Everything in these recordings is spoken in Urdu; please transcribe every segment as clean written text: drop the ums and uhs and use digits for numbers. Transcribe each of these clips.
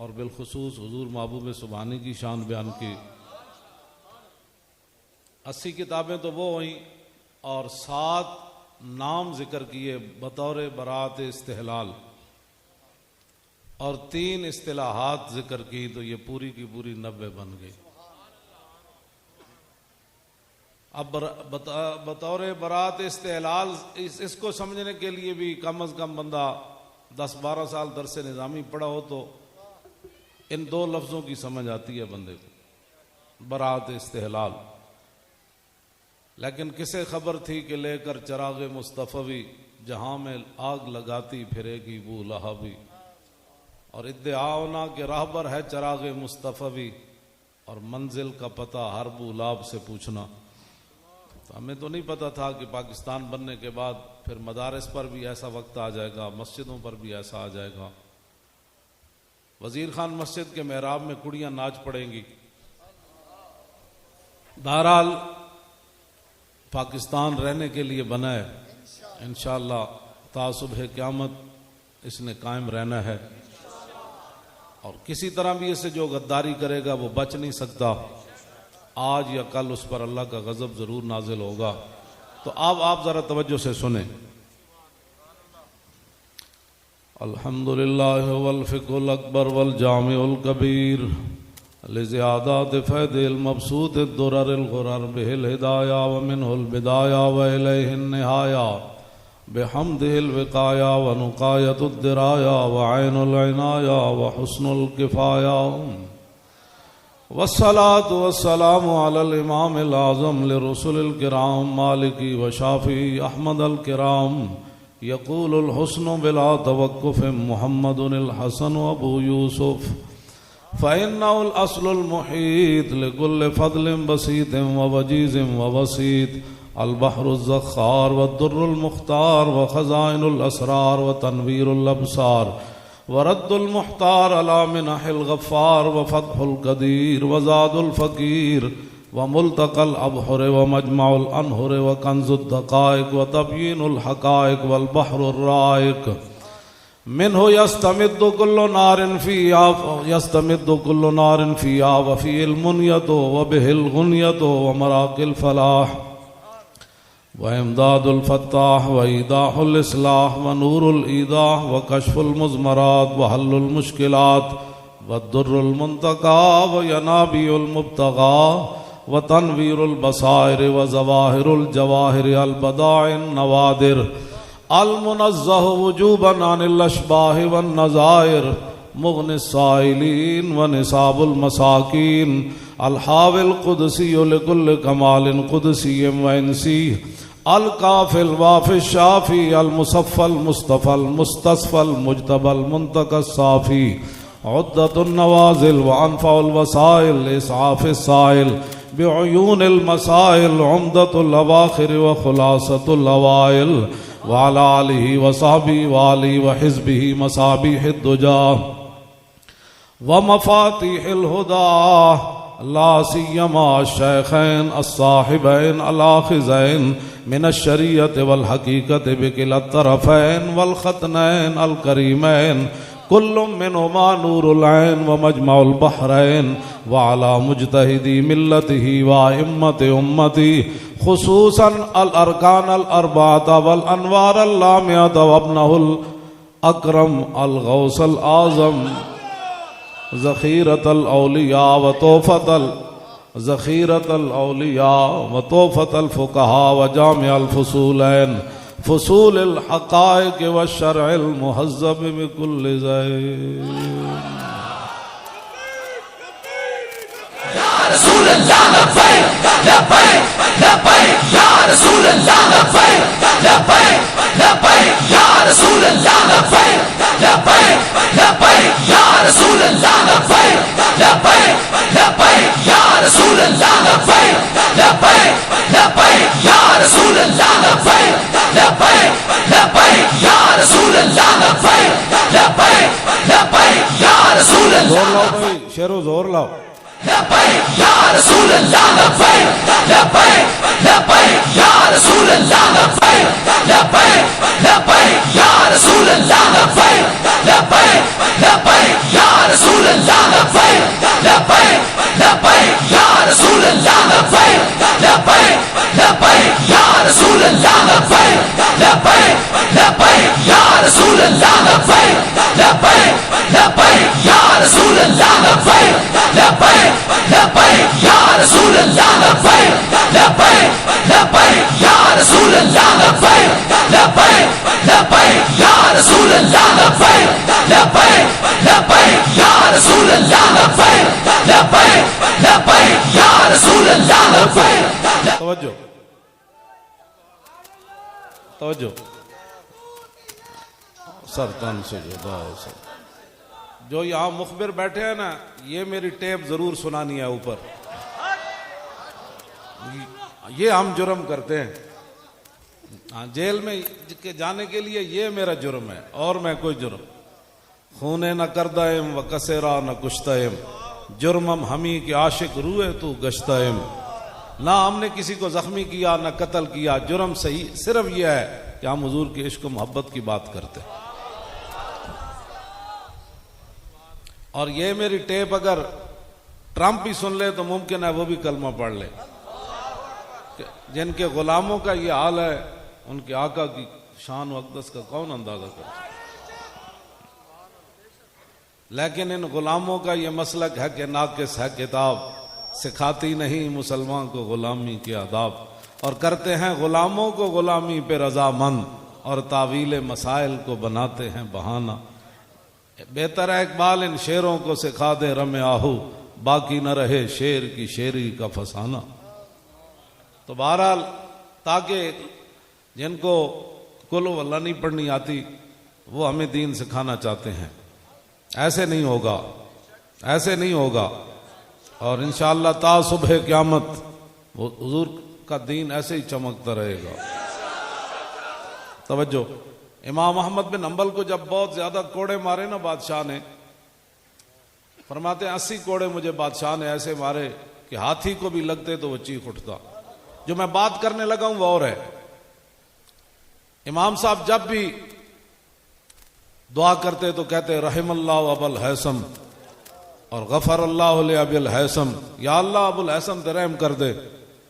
اور بالخصوص حضور محبوب سبحانی کی شان بیان کی. 80 کتابیں تو وہ ہوئیں اور 7 نام ذکر کیے بطور برات استحلال اور 3 اصطلاحات ذکر کی، تو یہ پوری کی پوری 90 بن گئی. اب بطور برات استحلال اس کو سمجھنے کے لیے بھی کم از کم بندہ 10-12 سال درس نظامی پڑھا ہو تو ان 2 لفظوں کی سمجھ آتی ہے بندے کو، برات استحلال. لیکن کسے خبر تھی کہ لے کر چراغ مصطفی جہاں میں آگ لگاتی پھرے گی بو لہبی. اور ادعا ہونا کہ راہبر ہے چراغ مصطفی اور منزل کا پتہ ہر بو لاب سے پوچھنا. تو ہمیں تو نہیں پتہ تھا کہ پاکستان بننے کے بعد پھر مدارس پر بھی ایسا وقت آ جائے گا، مسجدوں پر بھی ایسا آ جائے گا. وزیر خان مسجد کے محراب میں کڑیاں ناچ پڑیں گی. بہرحال پاکستان رہنے کے لیے بنا ہے، انشاءاللہ تا صبح قیامت اس نے قائم رہنا ہے، اور کسی طرح بھی اسے جو غداری کرے گا وہ بچ نہیں سکتا. آج یا کل اس پر اللہ کا غضب ضرور نازل ہوگا. تو آپ ذرا توجہ سے سنیں. الحمدللہ والفقہ الاکبر والجامع الکبیر لزیادات فید المبسوط الدرر الغرر به الہدایہ ومنہ البدایہ وإلیہ النہایہ بحمدہ الوقایہ ونقایت الدرایہ وعین العنایہ وحسن الکفایہ والصلاة والسلام علی الامام العظم لرسل الکرام مالکی وشافی احمد الکرام یقول الحسن بلا توقف محمد الحسن ابو یوسف فإنه الأصل المحيط لكل فضل بسيط ووجيز ووسيط البحر الزخار والدر المختار وخزائن الأسرار وتنوير الأبصار ورد المحتار على منح الغفار وفتح القدير وزاد الفقير وملتقى الأبحر ومجمع الأنهر وكنز الدقائق وتبيين الحقائق والبحر الرائق منه يستمد كل نار فيها وفيه المنية وبه الغنية ومراق الفلاح وإمداد الفتاح وإيضاح الإصلاح ونور الإيضاح وكشف المزمرات وحل المشكلات والدر المنتقى وينابيع المبتغى وتنوير البصائر وظواهر الجواهر البضائع النوادر المنزه وجوبا عن الاشباه والنظائر مغني السائلين ونصاب المساكين الحاوي القدسي لكل كمال قدسي وانسي الكافي الوافي الشافي المصفى المصطفى المستصفى المجتبى المنتقى الصافي عدة النوازل وأنفع الوسائل لإسعاف السائل بعيون المسائل عمدة الأواخر وخلاصة الأوائل وعلى آله وصحبه وآله وحزبه مصابيح الدجى ومفاتيح الهدى لا سيما الشيخين الصاحبين الآخذين من الشريعة والحقيقة بكلا الطرفين والختنين الكريمين كل منهما نور العين ومجمع البحرين وعلى مجتهدي ملته وأئمة أمته خصوصا الأركان الأربعة والأنوار اللامعة وابنه الأكرم الغوث الأعظم ذخيرة الأولياء وطوفة الفقهاء وجامع الفصولين فصول الحقائق والشرع المهذب بكل زين يا رسول الله لبيك لبيك لبيك يا رسول الله لبيك لبيك لبيك يا رسول الله لبيك لبيك لبيك يا رسول الله لبيك لبيك لبيك يا رسول الله لبيك لبيك لبيك يا رسول الله لبيك لبيك لبيك يا رسول الله لبيك لبيك لبيك يا رسول الله. زور لاؤ بھائی، شیرو زور لاؤ. لبیک یا رسول اللہ لبیک لبیک لبیک یا رسول اللہ لبیک لبیک لبیک یا رسول اللہ لبیک لبیک لبیک یا رسول اللہ لبیک لبیک لبیک یا رسول اللہ لبیک لبیک لبیک یا رسول اللہ لبیک لبیک لبیک یا رسول اللہ لبیک لبیک لبیک یا رسول اللہ لبیک لبیک لبیک یا رسول اللہ لبیک لبیک لبیک یا رسول اللہ لبیک لبیک لبیک یا رسول اللہ لبیک لبیک لبیک یا رسول اللہ لبیک لبیک لبیک یا رسول اللہ لبیک. توجہ توجہ سر تن سے جدا سر. جو یہاں مخبر بیٹھے ہیں نا، یہ میری ٹیپ ضرور سنانی ہے اوپر. یہ ہم جرم کرتے ہیں جیل میں جانے کے لیے، یہ میرا جرم ہے اور میں کوئی جرم. خونے نہ کردائم و کسیرا نہ کشتائم، جرمم ہمی کے عاشق روئے تو گشتائم. نہ ہم نے کسی کو زخمی کیا نہ قتل کیا، جرم صحیح صرف یہ ہے کہ ہم حضور کی عشق و محبت کی بات کرتے ہیں. اور یہ میری ٹیپ اگر ٹرمپ ہی سن لے تو ممکن ہے وہ بھی کلمہ پڑھ لے. جن کے غلاموں کا یہ حال ہے، ان کے آقا کی شان و اقدس کا کون اندازہ کرتا ہے؟ لیکن ان غلاموں کا یہ مسلک ہے کہ ناقص ہے کتاب، سکھاتی نہیں مسلمان کو غلامی کے آداب، اور کرتے ہیں غلاموں کو غلامی پہ رضامند، اور تعویل مسائل کو بناتے ہیں بہانہ. بہتر ہے اقبال ان شعروں کو سکھا دے رم آہو، باقی نہ رہے شعر کی شعری کا فسانہ. تو بہرحال تاکہ جن کو کلو اللہ نہیں پڑھنی آتی وہ ہمیں دین سکھانا چاہتے ہیں. ایسے نہیں ہوگا، ایسے نہیں ہوگا. اور انشاءاللہ تا صبح قیامت وہ حضور کا دین ایسے ہی چمکتا رہے گا. توجہ. امام احمد بن حنبل کو جب بہت زیادہ کوڑے مارے نا بادشاہ نے، فرماتے ہیں 80 کوڑے مجھے بادشاہ نے ایسے مارے کہ ہاتھی کو بھی لگتے تو وہ چیخ اٹھتا. جو میں بات کرنے لگا ہوں وہ اور ہے. امام صاحب جب بھی دعا کرتے تو کہتے رحم اللہ ابو الحیثم اور غفر اللہ لابی الحیثم. یا اللہ ابو الحیثم تے رحم کر دے،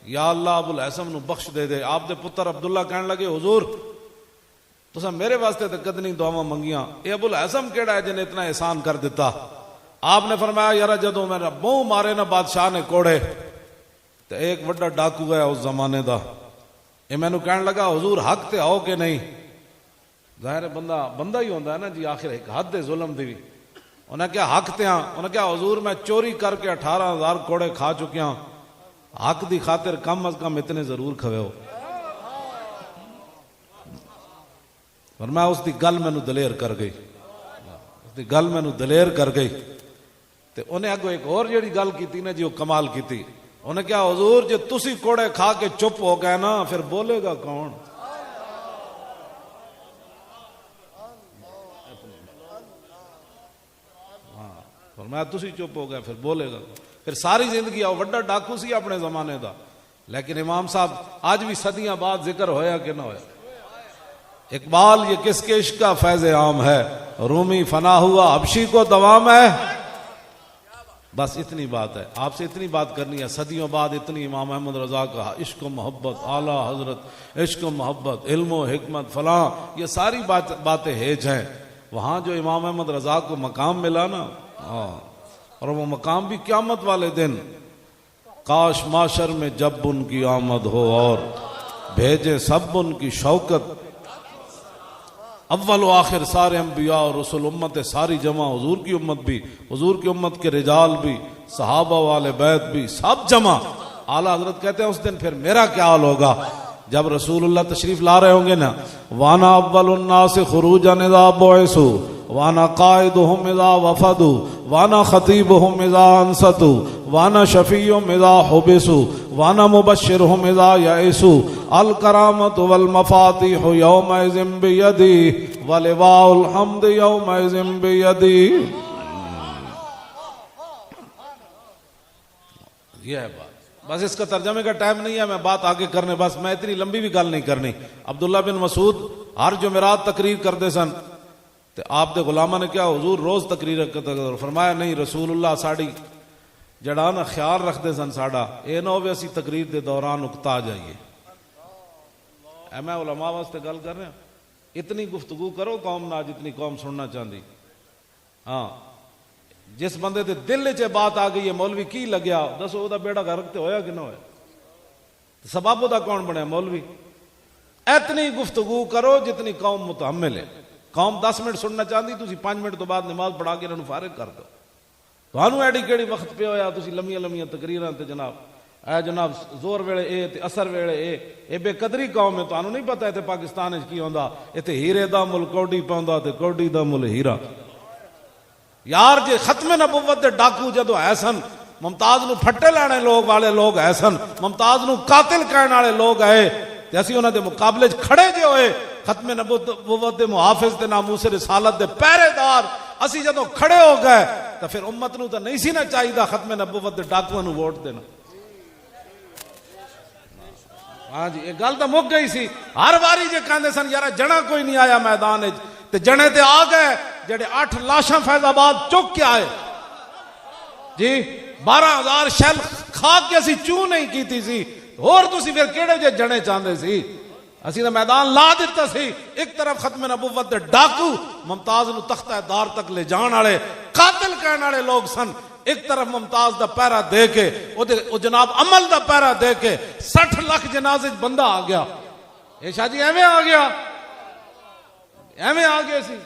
یا اللہ ابو الحیثم نو بخش دے دے. آپ دے پتر عبداللہ کہنے لگے حضور تساں میرے واسطے تے کدنی دعاواں منگیاں، اے ابو الحیثم کیڑا ہے جن اتنا احسان کر دیتا؟ آپ نے فرمایا یار جدوں میرا بہوں مارے نا بادشاہ نے کوڑے تے ایک وڈا ڈاکو ہے اس زمانے دا، اے مینوں کہنے لگا حضور حق تے آؤ کہ نہیں؟ ظاہر بندہ ہی ہوندا ہے نا جی، آخر ایک حد ہے ظلم دی بھی. انہیں کیا حق تے ہاں؟ انہیں کیا حضور میں چوری کر کے 18,000 کوڑے کھا چکیا ہوں، حق دی خاطر کم از کم اتنے ضرور کھوے ہو. فرمایا اس دی گل مینوں دلیر کر گئی، اس دی گل مینوں دلیر کر گئی. تے انہیں اگو ایک اور جیڑی گل کیتی نا جی وہ کمال کیتی. انہیں کیا حضور جے تسی کوڑے کھا کے چپ ہو گئے نا پھر بولے گا کون؟ فرمایا تسی چپ ہو گئے پھر بولے گا. پھر ساری زندگی آؤ وڈا ڈاکو سی اپنے زمانے دا، لیکن امام صاحب آج بھی صدیاں بعد ذکر ہویا کہ نہ ہویا. اقبال یہ کس کے عشق کا فیض عام ہے، رومی فنا ہوا حبشی کو دوام ہے. بس اتنی بات ہے، آپ سے اتنی بات کرنی ہے. صدیوں بعد اتنی امام احمد رضا کا عشق و محبت، اعلیٰ حضرت عشق و محبت، علم و حکمت فلاں، یہ ساری باتیں ہیج ہیں. وہاں جو امام احمد رضا کو مقام ملا نا، اور وہ مقام بھی قیامت والے دن، کاش معاشر میں جب ان کی آمد ہو اور بھیجے سب ان کی شوکت. اول و آخر سارے انبیاء اور رسول امت ساری جمع، حضور کی امت بھی، حضور کی امت کے رجال بھی، صحابہ والے بیت بھی، سب جمع. اعلیٰ حضرت کہتے ہیں اس دن پھر میرا کیا حال ہوگا جب رسول اللہ تشریف لا رہے ہوں گے نا. وانا اول الناس خروجا اذا بعثوا وانا قائدهم اذا وفدوا وانا خطیبهم اذا انصتوا وانا شفیعهم اذا حبسوا وانا مبشرهم اذا یئسوا الکرامۃ والمفاتیح یومئذ بیدی ولواء الحمد یومئذ بیدی. یہ ہے بات. بس اس کا ترجمے کا ٹائم نہیں ہے, میں بات آگے کرنے, بس میں اتنی لمبی بھی گل نہیں کرنی. عبداللہ بن مسعود ہر جمعرات تقریر کرتے سن, تو آپ دے غلامہ نے کیا حضور روز تقریر کرتے, فرمایا نہیں رسول اللہ ساڑی جڑا نا خیال رکھتے سن ساڑا, اے نہ ہوئے اسی تقریر دے دوران اکتا جائیے. اے میں علماء واسطے گل کر رہا, اتنی گفتگو کرو قوم نہ جتنی قوم سننا چاہتی. ہاں جس بندے دے دل چ بات آ گئی ہے مولوی کی لگیا, دسو وہ بیڑا گرک تے ہویا کہ نہ ہویا, سبب دا کون بنیا مولوی. اتنی گفتگو کرو جتنی قوم متحمل ہے. قوم 10 منٹ سننا چاہتی, تسی 5 منٹ تو بعد نماز پڑھا کے انہوں فارغ کر دو. تھانوں ایڈی کیڑی وقت پہ ہویا تسی لمیاں لمیاں تقریراں تے جناب اے جناب زور ویلے اے تے اثر ویلے اے بے قدری قوم ہے. تھانوں نہیں پتہ تے پاکستان وچ کی ہوندا, ایتھے ہیرے دا مل کوڈی پاوندا تے کوڈی دا مل ہیرا. یار جے ختم نبوت دے ڈاکو جدو ہے سن, ممتاز نو پھٹے لانے لوگ والے لوگ ہے سن, ممتاز نو قاتل کہنے والے لوگ آئے, تے اسی انہاں دے مقابلے چ کھڑے جے ہوئے ختم نبوت دے محافظ تے ناموس رسالت دے پہرے دار. اسی جدو کھڑے ہو گئے تو پھر امت نو تو نہیں سی نہ چاہیے ختم نبوت دے ڈاکواں نو ووٹ دینا. ہاں جی یہ گل تو مک گئی سی. ہر باری جے کہندے سن یار جنا کوئی نہیں آیا میدان وچ, تے جنے تے آ گئے جڑے 8 لاشاں فیض آباد چک کے آئے جی, 12,000 شیل کھا کے اسی چوں نہیں کیتی سی, اور تسی پھر کیڑے جے جنے چاہندے سی. اسی نے میدان لا دیتا سی. ایک طرف ختم نبوت دے ڈاکو ممتاز نو تختہ دار تک لے جان والے قاتل کہنے والے لوگ سن, ایک طرف ممتاز دا پیرا دے کے او جناب عمل دا پیرا دے کے 60 لاکھ جنازے بندہ آ گیا. اے شاہ جی ایویں آ گیا, ایویں آ گئے سی.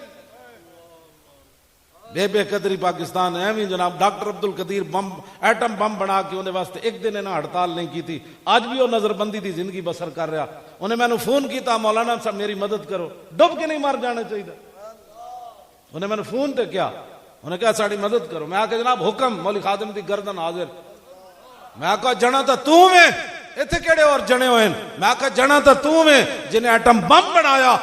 بے قدری پاکستان ایویں جناب ڈاکٹر عبد القدیر بم ایٹم بم بنا کے انہیں واسطے ایک دن انہیں ہڑتال نہیں کی تھی. آج بھی وہ نظر بندی دی زندگی بسر کر رہا. انہیں میں نے فون کیتا مولانا صاحب میری مدد کرو, ڈب کے نہیں مر جانا چاہیے. انہیں میں نے فون تے کیا, انہیں کہا ساڑی مدد کرو. میں آکے جناب حکم, مولی خادم دی گردن حاضر. میں آکا جنا تا تو میں ایتھے کیڑے اور جنے ہوئے. میں آکا جنا تا تو میں جنہیں ایٹم بم بنایا,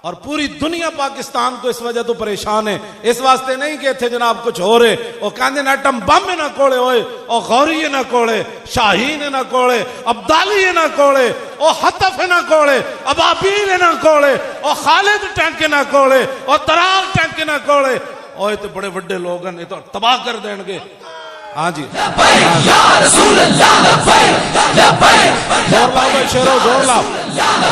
اور پوری دنیا پاکستان کو اس وجہ تو پریشان ہے. اس واسطے نہیں کہ تھے جناب کچھ ہو رہے, وہ کہندے نہ ایٹم بم نہ کوڑے ہوئے, او غوری نہ کوڑے, شاہین نہ کوڑے, عبدالی نہ کوڑے, او حطف نہ کوڑے, ابابیل نہ کوڑے, او خالد ٹینک نہ کوڑے, او ترال ٹینک نہ کوڑے. او یہ تو بڑے بڑے لوگ ہیں, یہ تو تباہ کر دیں گے. ہاں جی یا رسول اللہ لبیک لبیک زور لاؤ بھائی شیرو, زور لاؤ,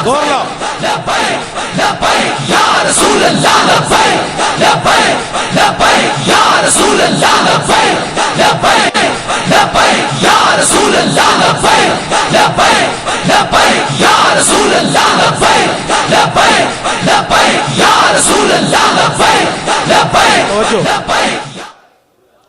زور لاؤ. لبیک لبیک یا رسول اللہ لبیک لبیک لبیک یا رسول اللہ لبیک لبیک لبیک یا رسول اللہ لبیک لبیک لبیک یا رسول اللہ لبیک لبیک لبیک یا رسول اللہ لبیک لبیک لبیک.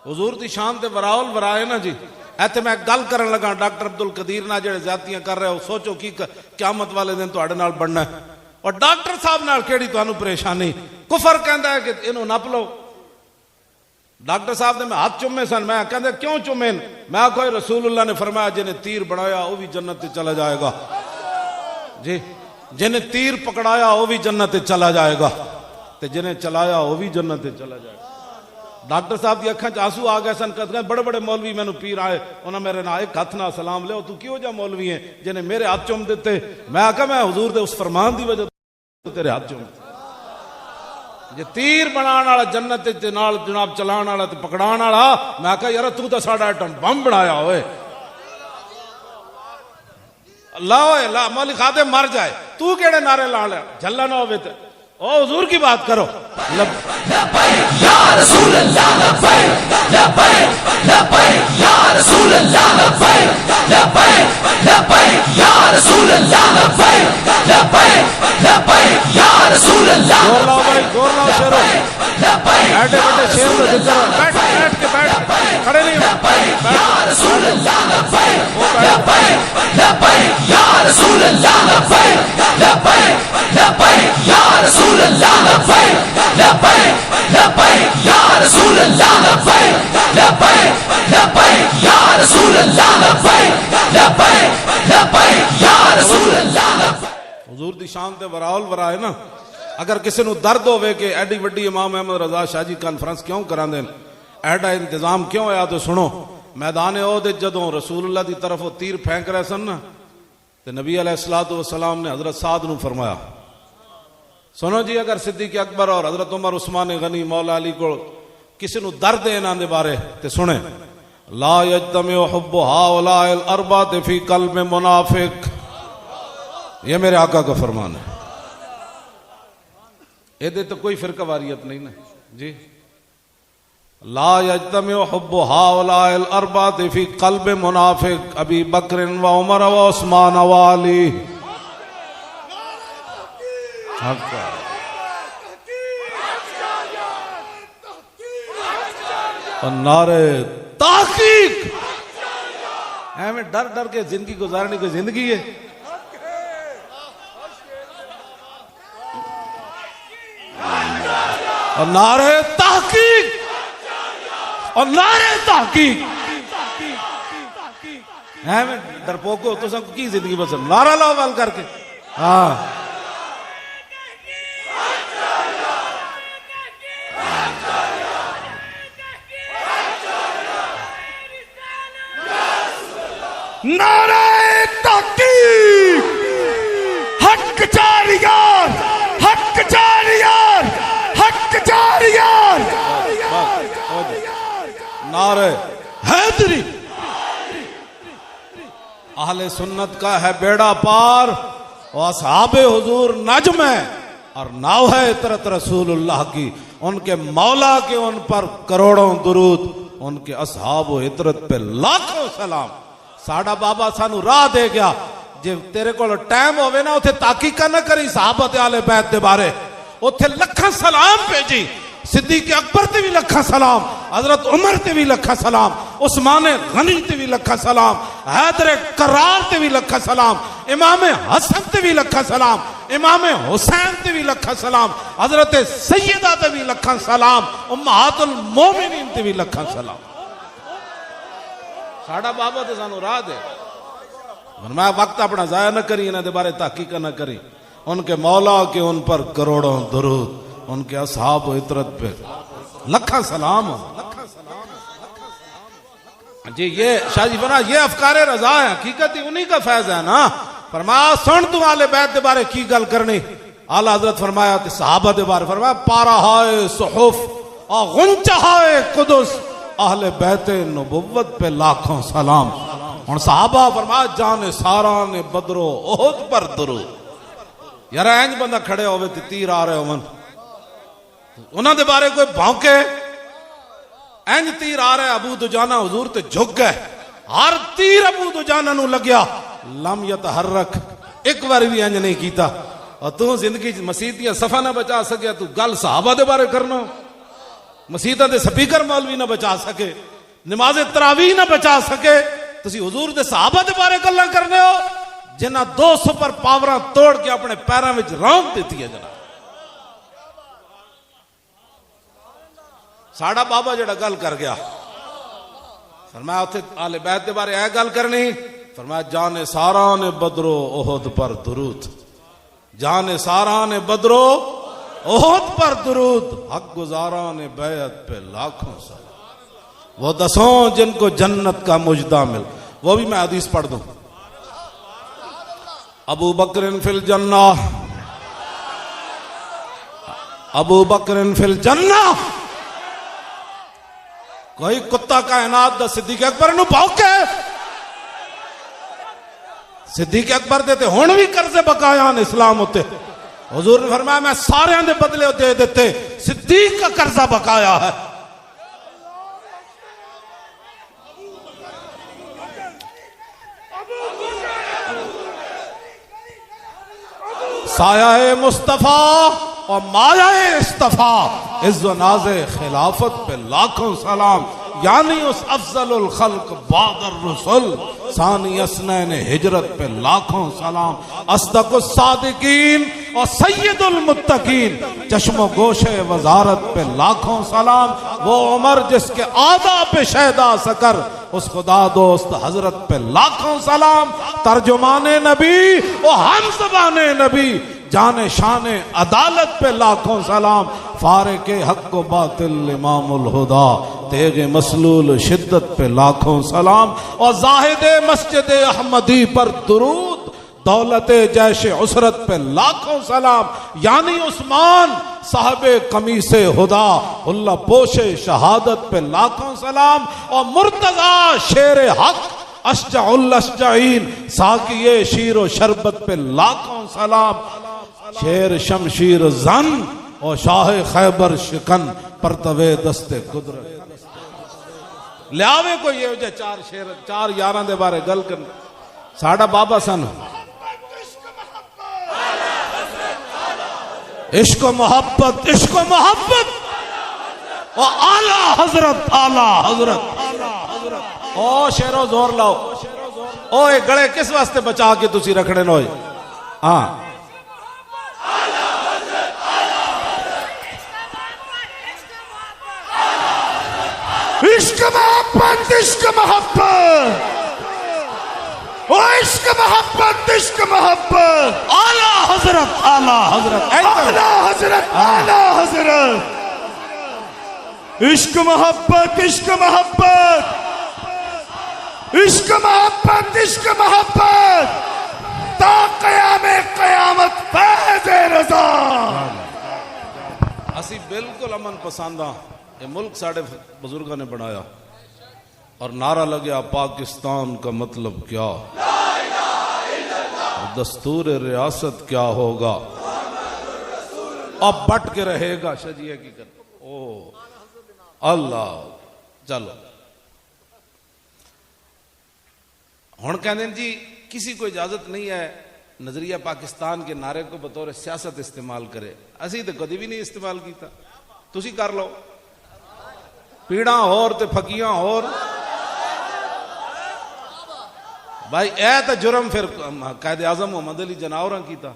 حضور دی شان تے وراول ورائے نا جی. ایتھے میں گل کرن لگا ڈاکٹر عبد القدیر نال جڑے زیادتیاں کر رہے ہو, سوچو کی قیامت والے دن تہاڈے نال بننا ہے. اور ڈاکٹر صاحب نال کیڑی تانوں پریشانی. کفر کہندا ہے کہ اینو نپ لو. ڈاکٹر صاحب نے میں ہاتھ چومے سن, میں کہندے کیوں چومے؟ میں کوئی رسول اللہ نے فرمایا جنہیں تیر بنایا وہ بھی جنت تے چلا جائے گا جی, جنہیں تیر پکڑایا وہ بھی جنت تے چلا جائے گا, تے جنہیں چلایا وہ بھی جنت تے چلا جائے گا. ڈاکٹر صاحب دی اکھاں چ آنسو آ گئے سن. کہتے ہیں بڑے بڑے مولوی مینوں پیر آئے, انہاں میرے نال ایک ہاتھ نال سلام لے, تو کیوں جا مولوی ہیں جنہیں میرے ہاتھ چوم دیتے؟ میں آکھا میں حضور دے اس فرمان دی وجہ تو تیرے ہاتھ چوم جے تیر بنان والا جنت تے نال جناب چلان والا تے پکڑان والا. میں آکھا یار تو تے ساڈا ایٹم بم بنایا ہوئے. اللہ اللہ مولی خادم مر جائے, تو کیڑے نعرے لا لے جھلا نہ ہوے تے او حضور کی بات کرو. لبیک یا رسول اللہ لبیک لبیک لبیک یا رسول اللہ لبیک لبیک لبیک یا رسول اللہ لبیک لبیک لبیک یا رسول اللہ. زور لاؤ بھائی, زور لاؤ شیرو. بیٹھے بیٹھے شیر کا ذکر, بیٹھ بیٹھ کے بیٹھ, کھڑے نہیں ہو. یا رسول اللہ لبیک لبیک لبیک یا رسول اللہ لبیک لبیک لبیک یا رسول اللہ لبیک لبیک لبیک یا رسول اللہ لبیک لبیک لبیک یا رسول اللہ لبیک لبیک لبیک یا رسول اللہ لبیک. حضور دی شان تے وراول ورائے نا. اگر کسی نو درد ہوئے کہ ایڈی وڈی امام احمد رضا شاہ جی کانفرنس کیوں کران دین, ایڈا انتظام کیوں ہویا, تو سنو میدان عہد جدوں رسول اللہ دی طرف وہ تیر پھینک رہے سن نا تے نبی علیہ الصلوۃ والسلام نے حضرت سعد نو فرمایا سنو جی اگر صدیق اکبر اور حضرت عمر عثمان غنی مولا علی کو کسی نو درد ہے انہاں دے بارے تے سنیں لا یجتمع حب ہؤلاء الاربعۃ فی قلب منافق، یہ میرے آقا کا فرمان ہے. یہ تو کوئی فرقہ واریت نہیں نا جی. لا یجتمع حب ہؤلاء الاربعۃ فی قلب منافق ابی بکر و عمر و عثمان و علی. اور نعرے تحقیق. ہمیں ڈر ڈر کے زندگی گزارنے کی زندگی ہے. اور نعرے تحقیق اور نعرے تحقیق. ہمیں ڈرپوکو تو سب کی زندگی بس نعرہ لاؤ وال کر کے. ہاں نعرہ تحقیق، حق جاریار، حق جاریار، حق جاریار. نعرہ حیدری. اہل سنت کا ہے بیڑا پار اور اصحاب حضور نجم ہے اور ناو ہے عطرت رسول اللہ کی. ان کے مولا کے ان پر کروڑوں درود، ان کے اصحاب و عطرت پہ لاکھوں سلام. ساڑا بابا سانو راہ دے گیا. جے تیرے کو ٹائم ہوئے نا اتھے تحقیق نہ کری صحابت آل بیت دے بارے. اتھے لکھاں سلام بھیجی. صدیق اکبر تے بھی لکھاں سلام، حضرت عمر تے بھی لکھاں سلام، عثمان غنی تے بھی لکھاں سلام، حیدر کرار تے بھی لکھاں سلام، امام حسن تے بھی لکھاں سلام، امام حسین تے بھی لکھاں سلام، حضرت سیدہ تے بھی لکھاں سلام، امہات المومنین تے بھی لکھاں سلام. ساڑا بابا تے سانو راہ دے. فرمایا وقت اپنا ضائع نہ کری، انہاں دے بارے تحقیق نہ کری. ان کے مولا کے ان پر کروڑوں درود، ان کے اصحاب و عطرت پہ لکھاں سلام. جی یہ شاہ جی فرمایا یہ افکار رضا ہے، حقیقت ہی انہی کا فیض ہے نا. فرمایا سن تو آل بیت دے بارے کی گل کرنی. اعلیٰ حضرت فرمایا تے صحابہ دے بارے فرمایا پارا ہائے صحف اور غنچہ ہائے قدس اہل بیت نبوت پہ لاکھوں سلام. اور صحابہ فرمایا جان ساران بدر و احد پر درود. یار اینج بندہ کھڑے ہوئے تے تیر آ رہے ہون، انہاں دے بارے کوئی بھونکے اینج تیر آ رہے ابو دجانہ حضور تے جھک گئے. ہر تیر ابو دجانہ نو لگیا لم یتحرک، ایک بار بھی اینج نہیں کیتا. اور تو زندگی مسیح صفحہ نہ بچا سکیا، تو گل صحابہ دے بارے کرنا. مسیحاں دے سپیکر مولوی نہ بچا سکے، نماز تراویح نہ بچا سکے، تسی حضور دے صحابہ دے بارے گلاں کرنے ہو جنہاں 2 سپر پاوراں توڑ کے اپنے پیراں وچ رونق دیتی ہے. جناب ساڑا بابا جڑا گل کر گیا، فرمایا اتھے آل بیت دے بارے اے گل کرنی. فرمایا جان ساران بدرو احد پر درود، جان ساران بدرو احد پر درود، حق گزاران بیعت پہ لاکھوں سلام. وہ 10 جن کو جنت کا مجدہ مل. وہ بھی میں حدیث پڑھ دوں. ابو بکر فی الجنہ، ابو بکر فی الجنہ. کوئی کتا کائنات دا صدیق اکبر نو بھوکے. صدیق اکبر دیتے ہون بھی قرض بقایان اسلام ہوتے. حضور نے فرمایا میں سارے دے بدلے دے دیتے، صدیق کا قرضہ بقایا ہے. سایہ مصطفیٰ اور مایہ اصطفیٰ، عز و ناز خلافت پہ لاکھوں سلام. یعنی اس افضل الخلق بعد الرسل، ثانی اسنین ہجرت پہ لاکھوں سلام. اصدق الصادقین اور سید المتقین، چشم و گوش وزارت پہ لاکھوں سلام. وہ عمر جس کے آداب پہ شہدا سکر، اس خدا دوست حضرت پہ لاکھوں سلام. ترجمان نبی وہ ہم زبان نبی، جان شان عدالت پہ لاکھوں سلام، فارق حق و باطل امام الہدا، تیغ مسلول شدت پہ لاکھوں سلام، اور زاہد مسجد احمدی پر درود، دولت جیش عسرت پہ لاکھوں سلام، یعنی عثمان صاحب قمیص ہدا، اللہ پوش شہادت پہ لاکھوں سلام، اور مرتضی شیر حق اشجع الاشجعین ساقی شیر و شربت پہ لاکھوں سلام، شیر شمشیر زن اور شاہ خیبر شکن پرتوے دست قدرت۔ لیاوے کو یہ جو چار شیر چار یاراں دے بارے گل کر، ساڑا بابا سن عشق و محبت، عشق و محبت اور اعلیٰ حضرت، اعلیٰ حضرت۔ او شیرو زور لاؤ، او ایک گڑے کس واسطے بچا کے تسی رکھڑے نوئے؟ ہاں عشق محبت، عشق محبت، او عشق محبت، عشق محبت، اعلیٰ حضرت، اعلیٰ حضرت، اعلیٰ حضرت، اعلیٰ حضرت، عشق محبت، عشق محبت، عشق محبت، عشق محبت، تا قیام قیامت فیض رضا۔ اسی بالکل امن پسند ہاں، یہ ملک ساڑھے بزرگاں نے بنایا، اور نعرہ لگیا پاکستان کا مطلب کیا، دستور ریاست کیا ہوگا، اب بٹ کے رہے گا شجیہ کی کر او اللہ۔ چلو ہن کہنے ہیں جی کسی کو اجازت نہیں ہے نظریہ پاکستان کے نعرے کو بطور سیاست استعمال کرے، اسی تو کدی بھی نہیں استعمال کیتا، تسی کر لو، پیڑاں اور تے پھکیاں اور بھائی اے تا جرم پھر قائد اعظم محمد علی جناوراں کیتا،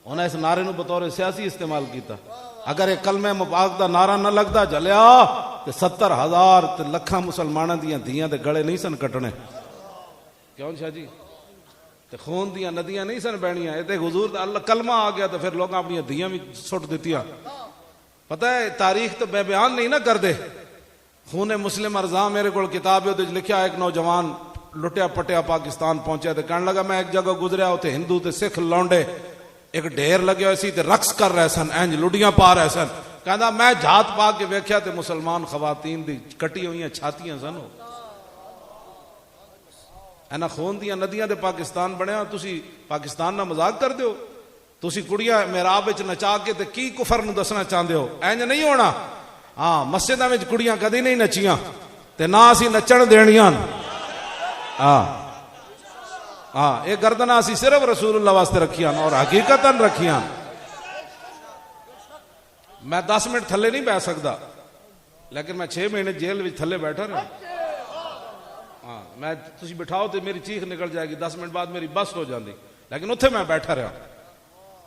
انہیں اس نعرے نو بطور سیاسی استعمال کیتا۔ اگر ایک کلمہ مبارک دا نعرہ نہ لگدا جلیا تے 70,000 تے لکھاں مسلماناں دیاں دھیاں دے گڑے نہیں سن کٹنے، کیوں شاہ جی؟ تے خون دیاں ندیاں نہیں سن بہنیاں، اے تے حضور دا اللہ کلمہ آ گیا تو پھر لوگ اپنی دھیاں بھی سٹ دیتیاں۔ پتہ ہے تاریخ تو بے بیان نہیں نہ کر دے، خون مسلم ارزاں میرے کو کتاب ہے لکھیا، ایک نوجوان لٹیا پٹیا پاکستان پہنچا تے کہنے لگا میں ایک جگہ گزریا ہوتے ہندو تے سکھ لونڈے ایک ڈھیر لگے ہوئے سی تے رقص کر رہے سن، اینج لڈیاں پا رہے سن، کہندا میں جھات پا کے ویکھیا تے مسلمان خواتین دی کٹی ہوئیاں چھاتیاں سن، اینا خون دیاں ندیاں دے پاکستان بنیا، تسی پاکستان نہ مذاق کر دیو، تسی کڑیاں محراب وچ نچا کے تے کی کفر نو دسنا چاہندے ہو، اینج نہیں ہونا۔ ہاں مسجداں وچ کڑیاں کدی نہیں نچیاں تے نہ اسی نچن دینیاں، ہاں ہاں یہ گردناں اسی صرف رسول اللہ واسطے رکھیاں اور حقیقتاً رکھیاں۔ میں 10 منٹ تھلے نہیں بیٹھ سکتا، لیکن میں 6 مہینے جیل وچ تھلے بیٹھا رہا، ہاں میں تسی بٹھاؤ تو میری چیخ نکل جائے گی، 10 منٹ بعد میری بس ہو جاندی، لیکن اتھے میں بیٹھا رہا،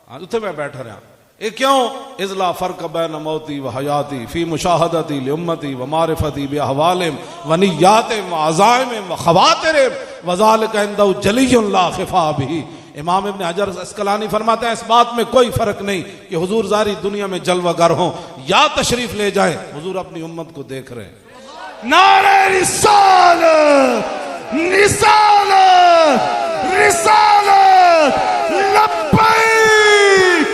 ہاں اتھے میں بیٹھا رہا۔ یہ کیوں؟ اذ لا فرق بین موتی و حیاتی فی مشاہدتی لامتی و معرفتی باحوالہم و نیاتہم و عزائمہم و خواترہم وذالک عندہ جلی لا خفا بہ۔ امام ابن حجر اسقلانی فرماتے ہیں اس بات میں کوئی فرق نہیں کہ حضور ظاہری دنیا میں جلوہ گر ہوں یا تشریف لے جائیں، حضور اپنی امت کو دیکھ رہے ہیں۔ نعرہ رسالت، رسالت، رسالت، لبیک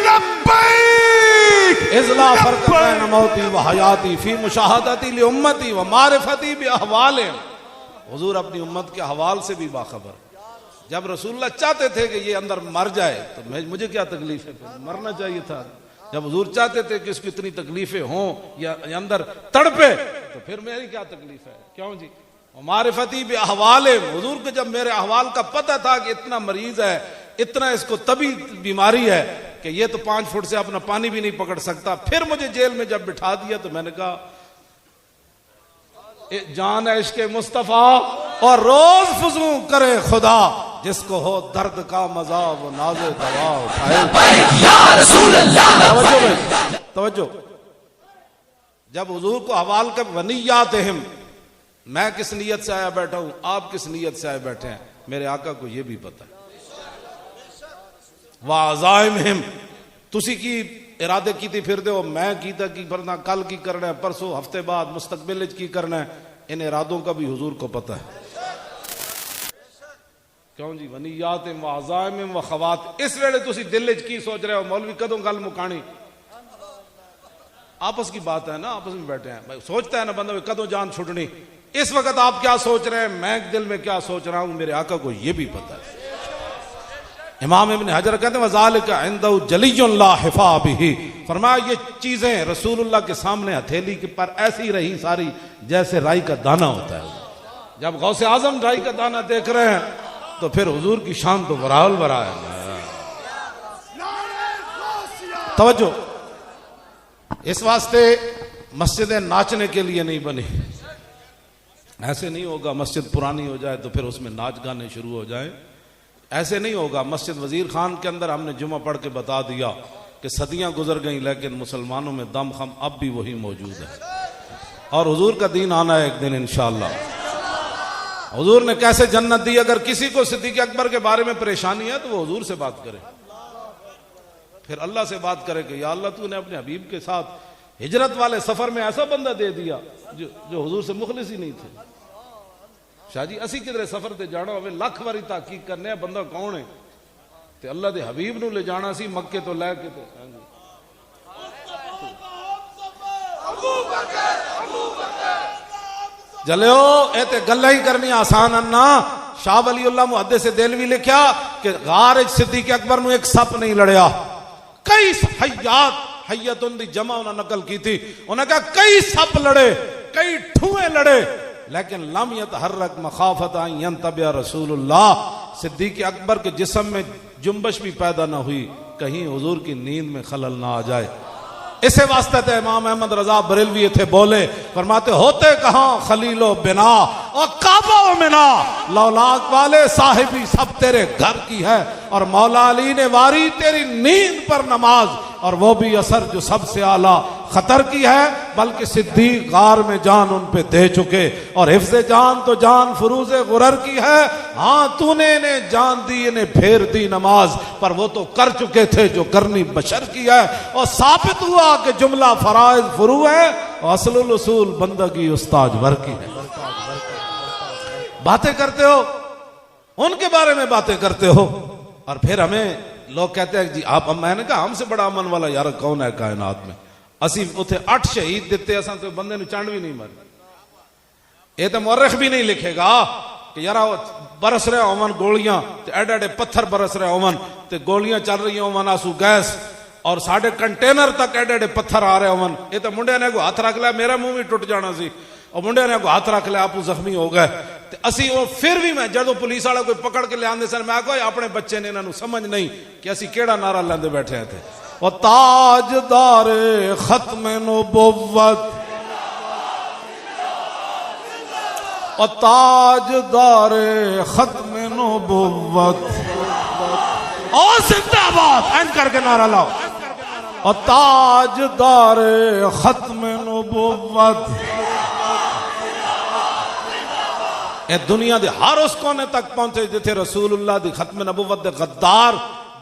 لبیک، اذ لا فرق بین موتی و حیاتی فی مشاہدتی لامتی و معرفتی باحوالہم، حضور اپنی امت کے احوال سے بھی باخبر۔ جب رسول اللہ چاہتے تھے کہ یہ اندر مر جائے تو مجھے کیا تکلیف ہے، مرنا چاہیے تھا۔ جب حضور چاہتے تھے کہ اس کی اتنی تکلیفیں ہوں یا اندر تڑپے تو پھر میری کیا تکلیف ہے، کیوں جی؟ معرفتی باحوالہم، حضور کو جب میرے احوال کا پتہ تھا کہ اتنا مریض ہے، اتنا اس کو طبی بیماری ہے کہ یہ تو 5 فٹ سے اپنا پانی بھی نہیں پکڑ سکتا، پھر مجھے جیل میں جب بٹھا دیا تو میں نے کہا جان عشق مصطفیٰ اور روز فضوں کرے خدا، جس کو ہو درد کا مزہ وہ ناز دوا اٹھائے۔ یا رسول اللہ، توجہ بھائی توجہ، جب حضور کو حوال کر ونیاتہم، میں کس نیت سے آیا بیٹھا ہوں، آپ کس نیت سے آئے بیٹھے ہیں، میرے آقا کو یہ بھی پتہ ہے۔ وعزائمہم تسی کی ارادے کیتی پھر دے ہو میں کیتا کی پھرنا کل کی کرنا ہے پرسوں ہفتے بعد مستقبل کی کرنا ہے ان ارادوں کا بھی حضور کو پتہ ہے کیوں جی ونیات وعزائم و خوات اس ویلے تسی دل وچ کی سوچ رہے ہو مولوی کدوں گل مکانی آپس کی بات ہے نا آپس میں بیٹھے ہیں سوچتا ہے نا بندہ کدوں جان چھٹنی اس وقت آپ کیا سوچ رہے ہیں میں دل میں کیا سوچ رہا ہوں میرے آقا کو یہ بھی پتہ ہے امام ابن حجر کہتے ہیں وَذَلِكَ عِنْدَهُ جَلِيٌّ لَا خِفَا بِهِ فرمایا یہ چیزیں رسول اللہ کے سامنے ہتھیلی کے پر ایسی رہی ساری جیسے رائی کا دانہ ہوتا ہے جب غوث اعظم رائی کا دانہ دیکھ رہے ہیں تو پھر حضور کی شان تو برال برا ہے توجہ اس واسطے مسجدیں ناچنے کے لیے نہیں بنی ایسے نہیں ہوگا مسجد پرانی ہو جائے تو پھر اس میں ناچ گانے شروع ہو جائیں ایسے نہیں ہوگا مسجد وزیر خان کے اندر ہم نے جمعہ پڑھ کے بتا دیا کہ صدیاں گزر گئیں لیکن مسلمانوں میں دم خم اب بھی وہی موجود ہے اور حضور کا دین آنا ہے ایک دن انشاءاللہ حضور نے کیسے جنت دی اگر کسی کو صدیق اکبر کے بارے میں پریشانی ہے تو وہ حضور سے بات کرے پھر اللہ سے بات کرے کہ یا اللہ تو نے اپنے حبیب کے ساتھ ہجرت والے سفر میں ایسا بندہ دے دیا جو حضور سے مخلص ہی نہیں تھے شاہ جی اسی کدھر سفر تے جانا ہوئے لاکھ واری تحقیق کرنے بندہ کون ہے تے اللہ دے حبیب نو لے جانا سی مکے تو لے کے تے جلیو اے تے گلہ ہی کرنی آسان انا شاہ ولی اللہ محدث دہلوی لکھیا کہ غار صدیق اکبر نو ایک سپ نہیں لڑیا کئی حیاتن دی جمع انہوں نے نقل کی تھی انہوں نے کہا کئی سپ لڑے کئی ٹھوئے لڑے لیکن لم یتحرک مخافت ان ینتبع رسول اللہ صدیق اکبر کے جسم میں جنبش بھی پیدا نہ ہوئی کہیں حضور کی نیند میں خلل نہ آ جائے اسے واسطے تھے امام احمد رضا بریلوی تھے بولے فرماتے ہوتے کہاں خلیل و بنا اور کعبہ و منا لولاک والے صاحبی سب تیرے گھر کی ہے اور مولا علی نے واری تیری نیند پر نماز اور وہ بھی اثر جو سب سے اعلیٰ خطر کی ہے بلکہ صدیق غار میں جان ان پہ دے چکے اور حفظ جان تو جان فروز غرر کی ہے ہاں تو نے انہیں جان دی انہیں پھیر دی نماز پر وہ تو کر چکے تھے جو کرنی بشر کی ہے اور ثابت ہوا کہ جملہ فرائض فرو ہے اور اصل الاصول بندگی استاج ور کی ہے باتیں کرتے ہو ان کے بارے میں باتیں کرتے ہو اور پھر ہمیں لوگ کہتے ہیں جی آپ میں نے کہا ہم سے بڑا امن والا یار کون ہے کائنات میں اسی اتھے 8 شہید دیتے اساں تو بندے نے چانڈ بھی نہیں ماری یہ تو مورخ بھی نہیں لکھے گا کہ یار برس رہے ہومن گولیاں ایڈے ایڈے پتھر برس رہے ہومن تے گولیاں چل رہی ہومن آسو گیس اور ساڑھے کنٹینر تک ایڈے ایڈے پتھر آ رہے ہومن یہ تو منڈے نے کو ہاتھ رکھ لیا میرا منہ بھی ٹوٹ جانا سی اور منڈے نے کو ہاتھ رکھ لیا آپ زخمی ہو گئے اسی وہ پھر بھی میں جدو پولیس والا کوئی پکڑ کے لے آندے سن میں کوئی اپنے بچے نے انہوں سمجھ نہیں کہ اسی کیڑا نعرہ لیندے بیٹھے تھے وہ تاجدار ختم نبوت اور تاجدار ختم نبوت اور زندہ باد این کر کے نعرہ لاؤ اور تاجدار ختم نبوت اے دنیا دے ہر اس کونے تک پہنچے جتھے رسول اللہ دی ختم نبوت دے غدار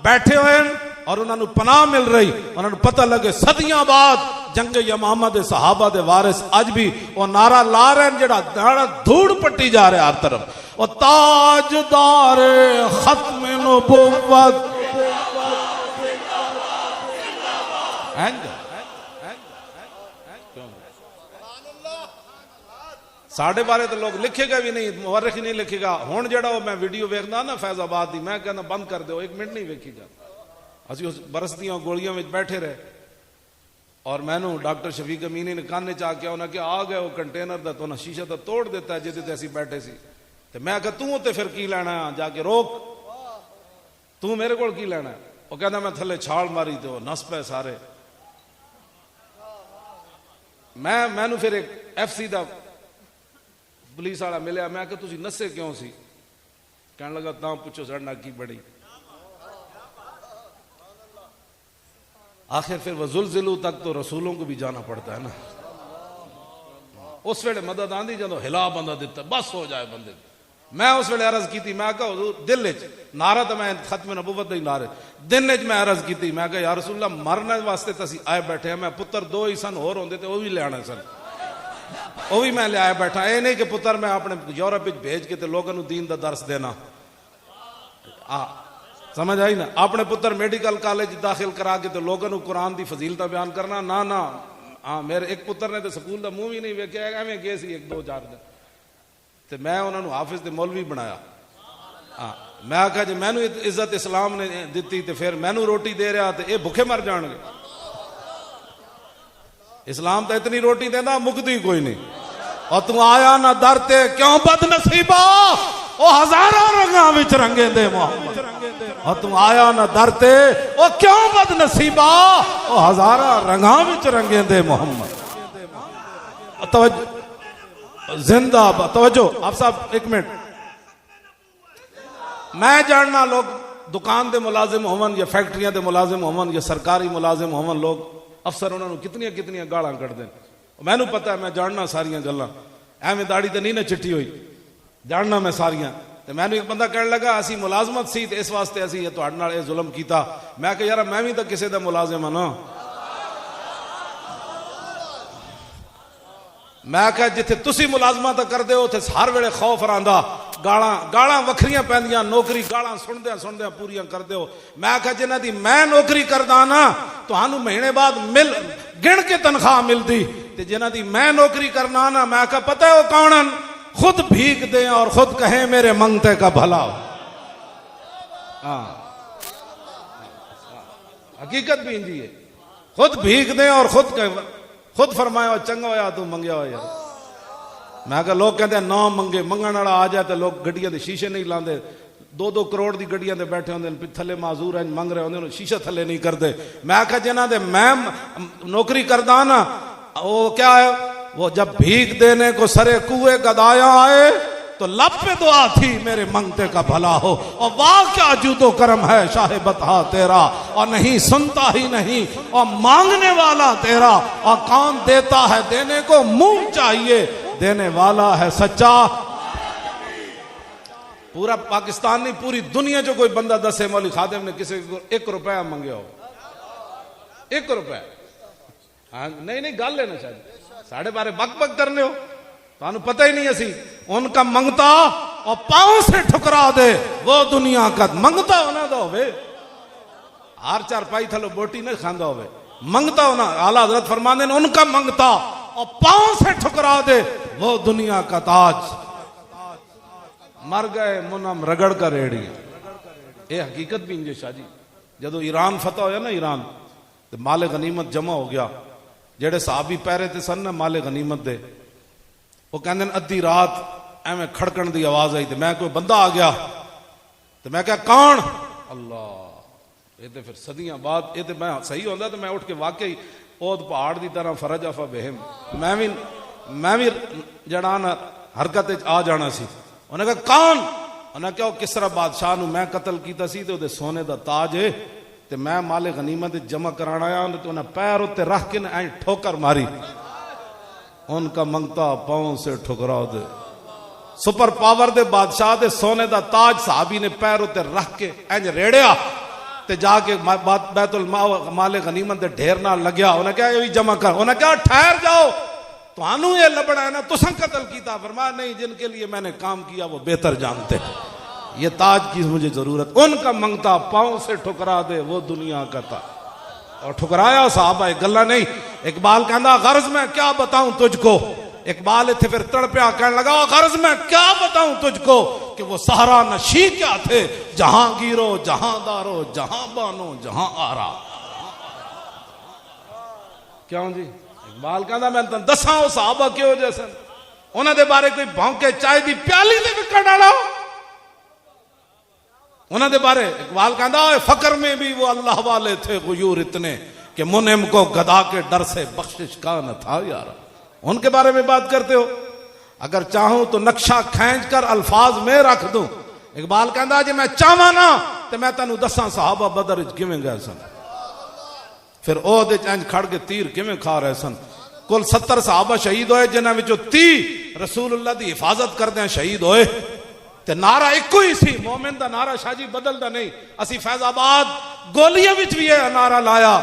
بیٹھے ہوئے اور انہوں نے پناہ مل رہی انہوں نے پتہ لگے صدیاں بعد جنگ یمامہ دے صحابہ دے وارث آج بھی وہ نعرہ لا رہے ہیں جڑا نعرہ دھوڑ پٹی جا رہے ہر طرف وہ تاجدار ختم نبوت ساڑھے بارے تو لوگ لکھے گا بھی نہیں مورخ ہی نہیں لکھے گا ہون جڑا ہو میں ویڈیو ویکھنا نا فیض آباد دی میں کہنا بند کر دو 1 منٹ نہیں ویکھی جا اسی اس برسدیاں گولیاں میں بیٹھے رہے اور میں نو ڈاکٹر شفیق امینی نے کاننے چاہ کیا انہاں کہ آ گئے وہ کنٹینر دا تو انہاں شیشہ دا توڑ دیتا ہے جدے تے اسی بیٹھے سی تو میں کہا توں تے پھر کی لینا ہے جا کے روک توں میرے کول کی لینا ہے وہ کہنا میں تھلے چھال ماری تے وہ نس پہ سارے میں نو پھر ایک ایف سی دا پولیس والا ملیا میں کہ تسی نسے کیوں سی کہنے لگا تاں پوچھو سڑنا کی بڑی آخر پھر وہ زلزلو تک تو رسولوں کو بھی جانا پڑتا ہے نا اس ویلے مدد آندی جدو ہلا بندہ دیتا بس ہو جائے بندے میں اس ویلے عرض کی تھی، میں کہا حضور دل وچ نعرہ تو میں ختم نبوت دے نعرے دن وچ میں عرض کی تھی، میں کہا یا رسول اللہ مرنے واسطے تے اسی آئے بیٹھے ہیں، میں پتر دو ہی سن ہور ہوندے تے وہ بھی لے آنے سن، وہ بھی میں لے آئے بیٹھا، اے نہیں کہ پتر میں اپنے یورپ وچ بھیج کے تے لوگوں نو دین دا درس دینا، سمجھ آئی نا، اپنے پتر میڈیکل کالج داخل کرا کے تے لوگوں نو قرآن دی فضیلت بیان کرنا، نہ ہاں میرے ایک پتر نے تے سکول دا منہ بھی نہیں ویکھیا، ایویں گئے سی 1-2-4 دن تے میں انہاں نو حافظ تے مولوی بنایا، ہاں میں آکھا جی مینوں عزت اسلام نے دتی تے پھر مینوں روٹی دے رہا تے اے بھوکے مر جان گے، اسلام تے اتنی روٹی دیندا مکدی کوئی نہیں، اور تو آیا نہ در تے کیوں بد نصیبا، او ہزاراں رنگاں وچ رنگے دے محمد، اور تو آیا نہ در تے او کیوں بد نصیبا، او ہزاراں رنگاں وچ رنگے دے محمد۔ توجہ زندہ باد، توجہ آپ صاحب ایک منٹ، میں جاننا لوگ دکان دے ملازم ہون یا فیکٹریاں دے ملازم ہون یا سرکاری ملازم ہون، لوگ افسر انہوں نے کتنی گالاں کٹ دیں، مینوں پتہ ہے، میں جاننا ساریاں گلاں، ایویں داڑھی تے نہیں نہ چٹی ہوئی، جاننا میں ساریاں، تے مینوں ایک بندہ کہنے لگا اسی ملازمت سی تے اس واسطے اسی یہ تہاڈے نال اے ظلم کیتا، میں کہ یار میں بھی تے کسے دا ملازم ہاں نا، میں کہ جتھے تسی ملازمت کردے ہو تے ہر ویلے خوف رہندا، گالاں وکھریاں پیندیاں، نوکری گالاں سندیاں پوریاں کردے ہو، میں کہ جنہاں دی میں نوکری کردا نا تہانوں مہینے بعد گن کے تنخواہ ملدی، تے جنہاں دی میں نوکری کرنا نا میں کہ پتہ ہے وہ کونن، خود بھیک دیں اور خود کہیں میرے منگتے کا بھلا ہو، ہاں حقیقت بھی انجی ہے، خود بھیک دیں اور خود فرمایا چنگا ہویا تو منگیا ہو یار، میں کہا لوگ کہتے ہیں نہ منگے، منگن والا آ جائے تو لوگ گڈیاں دے شیشے نہیں لاندے، 2-2 کروڑ دی گڈیاں دے بیٹھے ہوندے تھلے معذور ہیں منگ رہے ہوندے شیشہ تھلے نہیں کردے، میں کہا جنہاں دے میں نوکری کردا نا وہ کیا ہے، وہ جب بھیک دینے کو سرے کوئے گدایا آئے تو لب پہ دعا تھی میرے منگتے کا بھلا ہو، اور واہ کیا جود و کرم ہے شاہ بطحا تیرا، اور نہیں سنتا ہی نہیں اور مانگنے والا تیرا، اور کون دیتا ہے دینے کو منہ چاہیے، دینے والا ہے سچا، پورا پاکستان نہیں پوری دنیا جو کوئی بندہ دسے مولوی خادم نے کسی کو 1 روپیہ منگے ہو، 1 روپیہ، نہیں گل لینا چاہیے، ساڑھے بارے بک کرنے ہو، تو پتہ ہی نہیں اسی ان کا منگتا اور پاؤں سے ٹھکرا دے وہ دنیا کا منگتا ہونا دا ہوئے، ہار 4 پائی تھلو بوٹی نہیں کھاندہ ہوئے، منگتا ہونا، اعلیٰ حضرت فرمانے نے ان کا منگتا اور پاؤں سے ٹھکرا دے وہ دنیا کا تاج، مر گئے منم رگڑ کر ریڑی، اے حقیقت بھی انجے شاہ جی، جدو ایران فتح ہویا نا ایران، تو مال غنیمت جمع ہو گیا، جڑے صحابی پہرے تے سن نا مال غنیمت دے، وہ کہندے ہیں ادھی رات ایویں کھڑکن دی آواز آئی، تے میں کوئی بندہ آ گیا، تو میں کہا کون، اللہ، یہ تے پھر صدیاں بعد، یہ تے میں صحیح ہوندا تو میں اٹھ کے واقعی اود پہاڑ دی طرح فرج افا بہم، میں بھی جڑان حرکت آ جانا سی، انہیں کہا کون، انہیں کہا کسرا بادشاہ نو میں قتل کیتا سی تے وہ دے سونے دا تاج ہے، تے میں مال غنیمت جمع کرانا آیا، تو انہیں پیر اتے رکھ کے این ٹھوکر ماری، ان کا منگتا پاؤں سے ٹھکرا دے، سپر پاور دے بادشاہ دے سونے دا تاج صحابی نے پیر اتے رکھ کے این ریڑیا، تے جا کے بیت المال غنیمت دے ڈھیر نہ لگیا، انہیں کہا یہ بھی جمع کر، انہیں کہا ٹھہر جاؤ، تو انہوں یہ لبڑا ہے نا تساں قتل کیتا، فرمایا نہیں جن کے لیے میں نے کام کیا وہ بہتر جانتے، یہ تاج کی مجھے ضرورت، ان کا منگتا پاؤں سے ٹھکرا دے وہ دنیا کا تاج، اور ٹھکرایا صحابہ، گلہ نہیں، اقبال کہندا غرض میں کیا بتاؤں تجھ کو، اقبال تھے پھر تڑپیا کہنے لگا غرض میں کیا بتاؤں تجھ کو کہ وہ صحرا نشی کیا تھے، جہاں گیرو جہاں دارو جہاں بانو جہاں آرا، کیوں جی اقبال کہندا میں تن دساں وہ صحابہ کیوں جیسے انہاں دے بارے کوئی بھونکے چائے دی پیالی دے وکڑ ڈالا، انہاں دے بارے اقبال کہندا فقر میں بھی وہ اللہ والے تھے غیور اتنے کہ منعم کو گدا کے ڈر سے بخشش کا نہ تھا یار، ان کے بارے میں بات کرتے ہو، اگر چاہوں تو نقشہ کھینچ کر الفاظ میں رکھ دوں، اقبال کہندا جی میں چاہواں نا تے میں تینوں دساں صحابہ بدر وچ کیویں گئے سن، پھر عہد وچ انج کھڑ کے تیر کیویں کھا رہے سن، کل 70 صحابہ شہید ہوئے جنہاں وچوں 30 رسول اللہ دی حفاظت کردے شہید ہوئے، تے نعرہ ایک ہی سی مومن دا نعرہ شاہ جی بدلدا نہیں. اسی فیض آباد گولیاں وچ بھی یہ نعرہ لایا.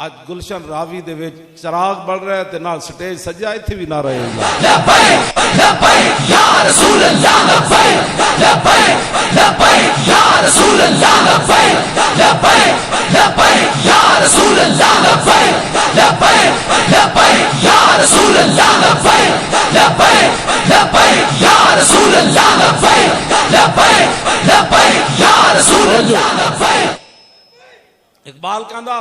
اج گلشن راوی دے وچ چراغ بڑھ رہا ہے تے نال سٹیج سجا ایتھے بھی نعرہ ہے لبیک لبیک یا رسول اللہ لبیک لبیک لبیک یا رسول اللہ لبیک لبیک لبیک یا رسول اللہ لبیک لبیک لبیک یا رسول اللہ لبیک لبیک لبیک یا رسول اللہ لبیک لبیک لبیک یا رسول اللہ لبیک. اقبال کہندا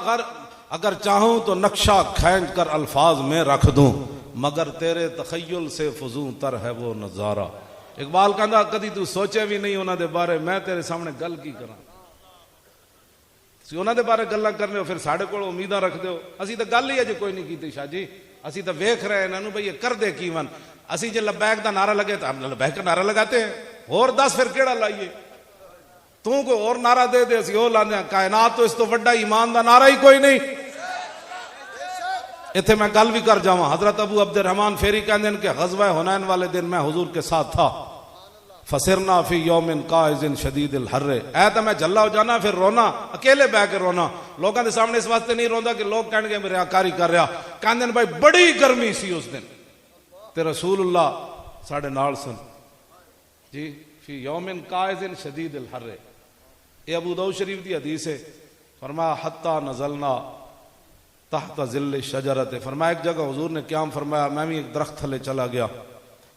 اگر چاہوں تو نقشہ کھینچ کر الفاظ میں رکھ دوں مگر تیرے تخیل سے فزوں تر ہے وہ نظارہ. اقبال کہندا کدی تو سوچے بھی نہیں انہاں دے بارے میں تیرے سامنے گل کی کراں. انہاں دے بارے گلاں کرنے ہو پھر ساڈے کول امیداں رکھ دیو. اسی تے گل ہی اجے کوئی نہیں کیتی شاہ جی. اسی تے ویکھ رہے انہاں نوں بھئی یہ کر دے کیون. اسی جے لبیک دا نعرہ لگے تو ہم لبیک کا نعرہ لگاتے ہیں. اور دس پھر کیڑا لائیے تو کوئی اور نعرہ دے دے اسی او لانے. کائنات تو اس تو بڑا ایمان دا نعرہ ہی کوئی نہیں. اتنے میں گل بھی کر جاواں. حضرت ابو عبد الرحمن فیری کہندے ہیں کہ غزوہ حنین والے دن میں حضور کے ساتھ تھا. فسرنا فی یوم قائز شدید الحر. اے تو میں جھلا ہو جانا پھر رونا اکیلے بہ کے رونا. لوگوں کے سامنے اس واسطے نہیں روندا کہ لوگ کہن گے میں ریاکاری کر رہا. کہندے ہیں بھائی بڑی گرمی سی اس دن تے رسول اللہ ساڈے نال سن جی. فی یوم قائز شدید الحر. یہ ابو داؤد شریف دی حدیث ہے. فرمایا حتی نزلنا تحت ظل شجرت. فرمایا ایک جگہ حضور نے قیام فرمایا میں بھی ایک درخت تھلے چلا گیا.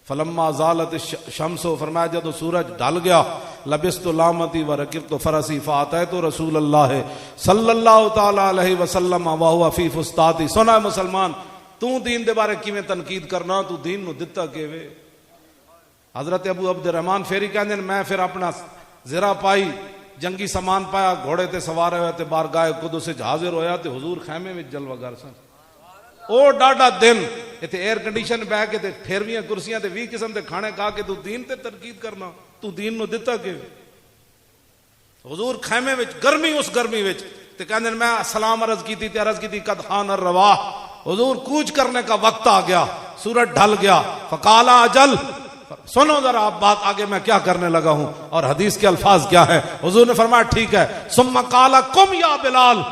فلما زالت الشمس. فرمایا جب سورج ڈھل گیا لبست لامتی ورکبت فرسی فاتیت رسول اللہ صلی اللہ تعالی علیہ وسلم وهو فی فسطاطی. سنا مسلمان تو دین دے بارے کیویں تنقید کرنا تو دین نو دتا کیویں. حضرت ابو عبد الرحمن فیری کہندے میں پھر اپنا زرہ پائی جنگی سامان پایا گھوڑے تے سوار ہوئے تے بارگاہ قدس وچ حاضر ہویا تے حضور خیمے وچ جلوہ گر سن. او ڈاڈا دن ایتھے ایئر کنڈیشن بہ کے تے پھیرویاں کرسیاں تے 20 قسم دے کھانے کھا کے تو دین تے تنقید کرنا تو دین نو دتا کہ حضور خیمے وچ گرمی اس گرمی وچ تے کہندے میں سلام عرض کیتی تے عرض کیتی قد حان الرواح. حضور کوچ کرنے کا وقت آ گیا. سورج ڈھل گیا. فقال اجل. سنو ذرا آپ بات آگے میں کیا کرنے لگا ہوں اور حدیث کے الفاظ کیا ہے. حضور نے فرمایا ٹھیک ہے. ثم قال قم یا بلال.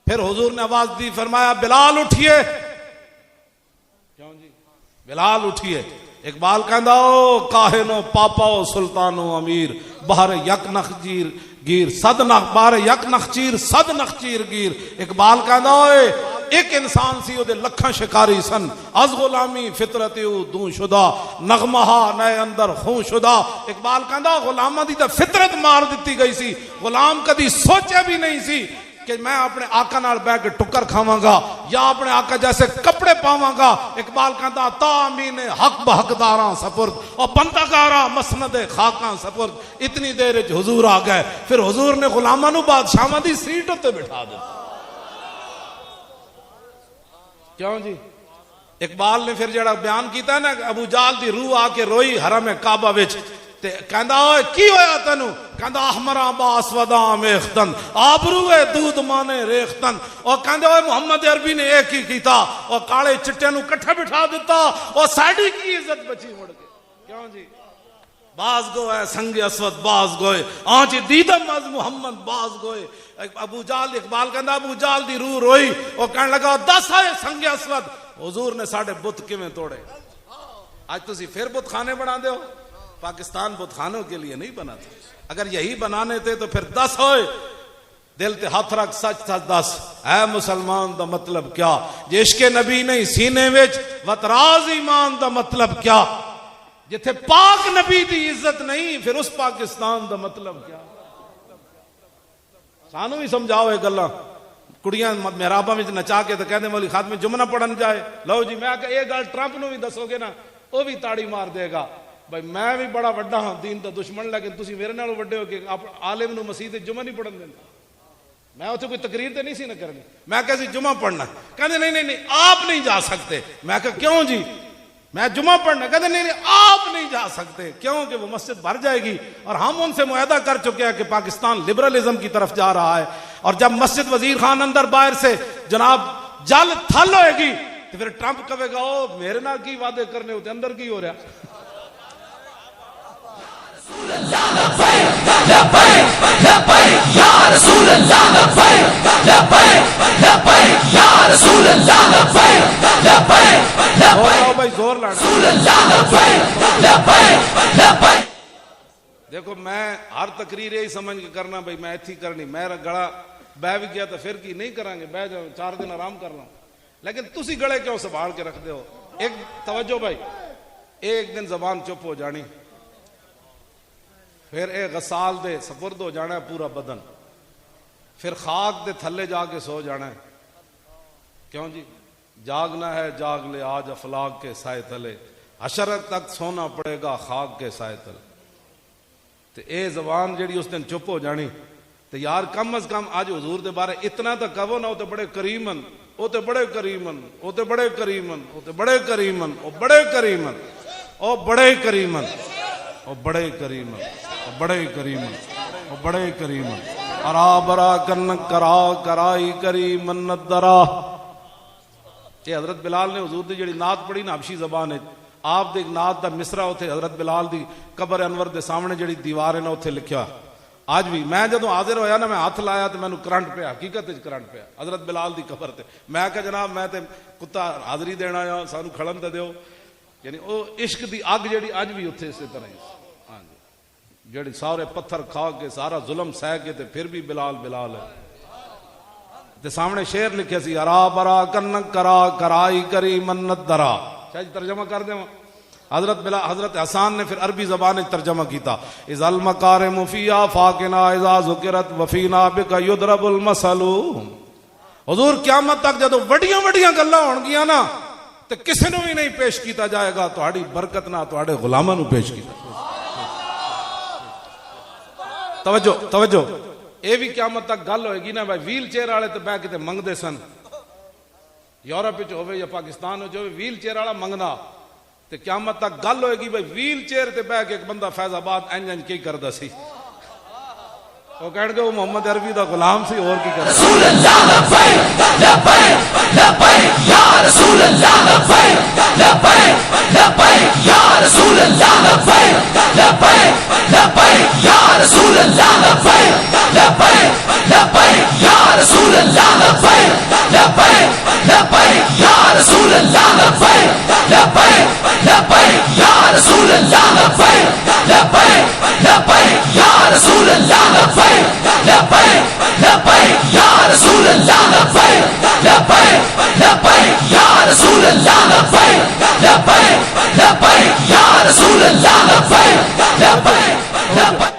پھر حضور نے آواز دی فرمایا بلال اٹھئے. کیوں جی بلال اٹھئے. اقبال کہندا او کاہن و پاپا و سلطان و امیر بہر یک نخچیر گیر صد نخ بہر یک نخچیر صد نخچیر گیر. اقبال کہندا اوئے ایک انسان سی او دے لکھاں شکاری سن. از غلامی فطرت او دوں شدہ نغمہا نئے اندر خون شدہ. اقبال کہندا غلاماں دی تے فطرت مار دتی گئی سی. غلام کدی سوچے بھی نہیں سی کہ میں اپنے آقا نال بیٹھ کے ٹکر کھاواں گا یا اپنے آقا جیسے کپڑے پاواں گا. اقبال کہندا تامین حق بحقداراں سپرد اور بندگاراں مسند خاکاں سپرد. اتنی دیر وچ حضور آ گئے. پھر حضور نے غلاماں نو بادشاہاں دی سیٹ تے بٹھا دتا. کیوں جی اقبال نے پھر جڑا بیان کیتا ہے نا ابو جال دی روح آ کے روئی حرم کعبہ وچ تے کہندا اوئے کی ہویا تینو. کہندا احمراں با اسوداں میختن آبروئے دودھ مانے ریختن. اور کہندے اوئے محمد عربی نے ایک ہی کیتا اور کالے چٹے نو کٹھے بٹھا دیتا اور ساڈی کی عزت بچی مڑ کے. کیوں جی باز گوئے سنگ اسود باز گوئے آنچ دیدم از محمد باز گوئے. ابو جال اقبال کہندا ابو جال دی روح روئی اور کہنے لگا دس آئے سنگ اسود حضور نے ساڑھے بت کیویں توڑے. آج تسی پھر بت خانے بنا دے ہو. پاکستان بت خانوں کے لیے نہیں بنا تھا. اگر یہی بنانے تھے تو پھر دس ہوئے. دل تے ہاتھ رکھ سچ سچ دس اے مسلمان دا مطلب کیا. عشق نبی نہیں سینے وچ وتراز ایمان دا مطلب کیا. جتھے پاک نبی دی عزت نہیں پھر اس پاکستان دا مطلب کیا. سانو بھی سمجھاؤ یہ گلاں. کڑیاں محراباں وچ نچا کے تے کہندے مولی خاتمے جمعہ پڑھن جائے. لو جی میں کہ یہ گل ٹرمپ نو بھی دسو گے نا وہ بھی تاڑی مار دے گا. بھائی میں بھی بڑا وڈا ہاں دین دا دشمن لیکن تسی میرے نال وڈے ہو کہ عالم نو مسجد جمعہ نہیں پڑھن دینا. میں اتنے کوئی تقریر تے نہیں سی نہ کرنی. میں کہ سی جمعہ پڑھنا. کہندے نہیں آپ نہیں جا سکتے. میں کہ کیوں جی میں جمعہ پڑھنا. کہتے نہیں آپ نہیں جا سکتے. کیوں کہ وہ مسجد بھر جائے گی اور ہم ان سے معاہدہ کر چکے ہیں کہ پاکستان لبرلزم کی طرف جا رہا ہے. اور جب مسجد وزیر خان اندر باہر سے جناب جل تھل ہوئے گی تو پھر ٹرمپ کہے گا او میرے نال کی وعدے کرنے ہوتے اندر کی ہو رہا. لبیک لبیک یا رسول اللہ لبیک لبیک لبیک یا رسول اللہ لبیک لبیک زور لاؤ بھائی، زور لانا. رسول اللہ لبیک لبیک لبیک. دیکھو میں ہر تقریر یہی سمجھ کے کرنا بھائی میں ایتھی کرنی، میرا گڑا بہ بھی گیا تو پھر کی نہیں کریں گے، بہ جاؤ 4 دن آرام کر لوں، لیکن تسی گڑے کیوں سنبھال کے رکھ دے ہو. ایک توجہ بھائی، ایک دن زبان چپ ہو جانی، پھر اے غسال دے سپرد ہو جانا ہے پورا بدن، پھر خاک دے تھلے جا کے سو جانا ہے. کیوں جی؟ جاگنا ہے جاگ لے آج افلاک کے سائے تلے، حشر تک سونا پڑے گا خاک کے سائے تلے. تے اے زبان جیڑی اس دن چپ ہو جانی، تے یار کم از کم آج حضور دے بارے اتنا تو کہو نا، وہ تے بڑے کریمن، وہ تے بڑے کریمن، وہ تے بڑے کریمن، وہ تے بڑے کریمن، وہ بڑے کریمن، وہ بڑے کریمن، وہ بڑے کریمن، وہ بڑے کریمن، وہ بڑے کریمن. ارا برا کن کرا کرائی کریمن ندرا. یہ حضرت بلال نے حضور دی جڑی نعت پڑھی نا حبشی زبان ہے، آپ دے ایک نعت دا مصرع اتھے حضرت بلال دی قبر انور دے سامنے جڑی دیوار ہے نا اتھے لکھیا. آج بھی میں جدوں حاضر ہویا نا، میں ہاتھ لایا تو مینوں کرنٹ پیا، حقیقت وچ کرنٹ پیا حضرت بلال دی قبر تے. میں کہا جناب میں تے کتا حاضری دینا آیا، سانو کھڑن تے دیو. یعنی او عشق دی اگ جڑی اج بھی اتھے اسی طرح ہی. ہاں جی، جڑی سارے پتھر کھا کے سارا ظلم سہ کے تے پھر بھی بلال بلال ہے. تے سامنے شعر لکھے سی، ارا برا کن کرا کرائی کری منت درا. شاید ترجمہ کر دیں. حضرت حسان نے پھر عربی زبان ترجمہ کیتا، اذا المکارم فی آفاقنا اذا ذکرت وفینا بک یضرب المثل. حضور قیامت تک جدو وڈیاں وڈیاں گلاں ہون گیاں نا تے کسے نوں بھی نہیں پیش کیتا جائے گا، تہاڈی برکت نہ تہاڈے غلاماں نوں پیش کیتا. توجہ توجہ، اے بھی قیامت تک گل ہوئے گی نا بھائی. ویل چیئر والے تے بہ کے تے منگدے سن، یورپ وچ ہوے یا پاکستان وچ ہوے، ویل چیئر والا منگنا تے قیامت تک گل ہوئے گی بھائی ویل چیئر تے بہ کے ایک بندہ فیض آباد انج انج کی کردا سی، وہ کہن گے وہ محمد عربی دا غلام سی، اور کی کردا. رسول اللہ لبیک لبیک لبیک یا رسول اللہ لبیک لبیک لبیک یا رسول اللہ لبیک لبیک لبیک یا رسول اللہ لبیک لبیک لبیک یا رسول اللہ لبیک لبیک لبیک یا رسول اللہ لبیک لبیک لبیک یا رسول اللہ لبیک لبیک لبیک یا رسول اللہ لبیک لبیک لبیک یا رسول اللہ لبیک لبیک لبیک یا رسول اللہ لبیک لبیک لبیک یا رسول اللہ لبیک لبیک لبیک.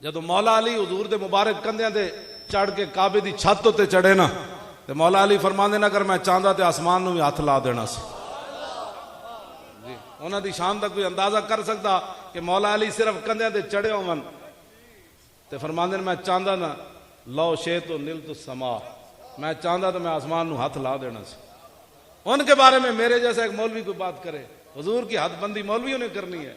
جدو مولا علی حضور دے مبارک کندیاں دے چڑھ کے کعبے دی چھت تے چڑھے نا تے مولا علی فرماندے نا اگر میں چاہندا تے آسمان نوں بھی ہاتھ لا دینا سی. جی انہاں دی شان دا کوئی اندازہ کر سکتا کہ مولا علی صرف کندیاں تے چڑھے ہون تے فرماندے میں چاہندا نا لو شیت و نلت السما، میں چاہندا تو میں آسمان نوں ہاتھ لا دینا سی. ان کے بارے میں میرے جیسا ایک مولوی کوئی بات کرے، حضور کی حد بندی مولویوں نے کرنی ہے،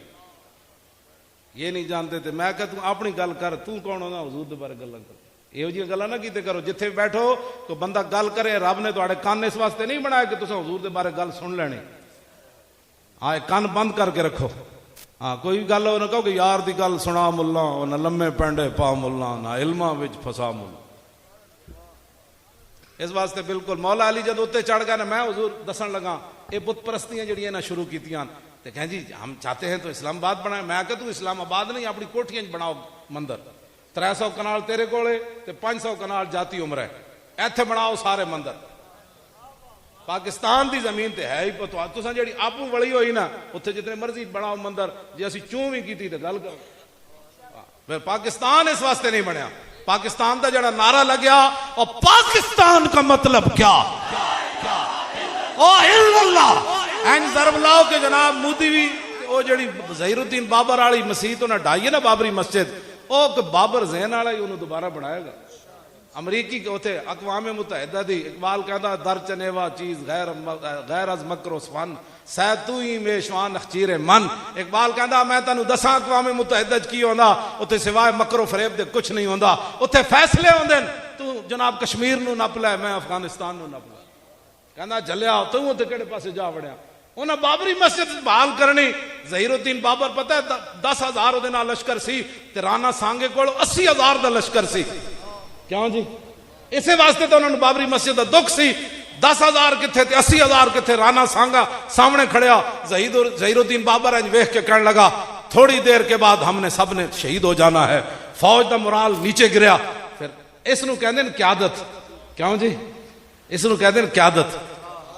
یہ نہیں جانتے تھے. میں کہ تو اپنی گل کر، تو کون ہونا حضور دے بارے گلاں کر. یہ جی گلاں نہ کیتے کرو، جتھے بیٹھو تو بندہ گل کرے. رب نے تواڈے کان اس واسطے نہیں بنایا کہ تساں حضور دے بارے گل سن لینی. ہاں کان بند کر کے رکھو. ہاں کوئی بھی گل ہو نہ کہو کہ یار دی گل سنا ملا، نہ لمے پینڈے پا ملا، نہ علماں وچ پھسا ملا. اس واسطے بالکل مولا علی جد اتنے چڑھ گیا نا، میں حضور دسن لگا یہ بت پرستیاں جڑیاں نا شروع کیتیاں تے کہیں جی ہم چاہتے ہیں تو اسلام آباد بنائیں. میں کہ تو اسلام آباد نہیں، اپنی کوٹھیاں بناؤ مندر. 300 کنال تیرے کولے تے 500 کنال جاتی عمر ہے، ایتھے بناؤ سارے مندر. پاکستان دی زمین تے ہے ہی پتہ تساں جڑی آپو ولی ہوئی نا اتنے جتنے مرضی بناؤ مندر. جی اسی چوں بھی کیتی تے گل کرو. پھر پاکستان اس واسطے نہیں بنیا. پاکستان دا جڑا نعرہ لگیا اور پاکستان کا مطلب کیا ضرب لاؤ کہ جناب مودی بھی وہ جڑی ظہیر الدین بابر والی مسجد انہیں ڈھائی ہے نا بابری مسجد، وہ بابر ذہن والا ہی انہوں دوبارہ بنائے گا. امریکی کے اتنے اقوام متحدہ دی اقبال کہتا در چنیوا چیز غیر از مکر و سفن سیتو ہی میشوان اخچیر من. اقبال کہتا میں تینوں دساں اقوام متحدہ کی ہوندا اتنے سوائے مکر و فریب دے کچھ نہیں ہوندا. اتنے فیصلے ہوندے تو جناب کشمیر نو نپ لے، میں افغانستان نو نپ لے. کہنا جلیا تو تے کہڑے پاسے جا وڑیا. انہیں بابری مسجد بحال کرنی. ظہیر الدین بابر پتہ ہے 10,000 دے نال لشکر سی تے رانا سانگے کول 80,000 دا لشکر سی. کیوں جی؟ اسی واسطے تو انہوں نے بابری مسجد دا دکھ سی. 10,000 کتھے تے 80,000 کتھے. رانا سانگا سامنے کھڑیا, ظہیر الدین بابر انج ویکھ کے کہنے لگا تھوڑی دیر کے بعد ہم نے سب نے شہید ہو جانا ہے. فوج دا مرال نیچے گریا. پھر اس نو کہندے نے قیادت. کیوں جی؟ اس نو کہندے نے قیادت.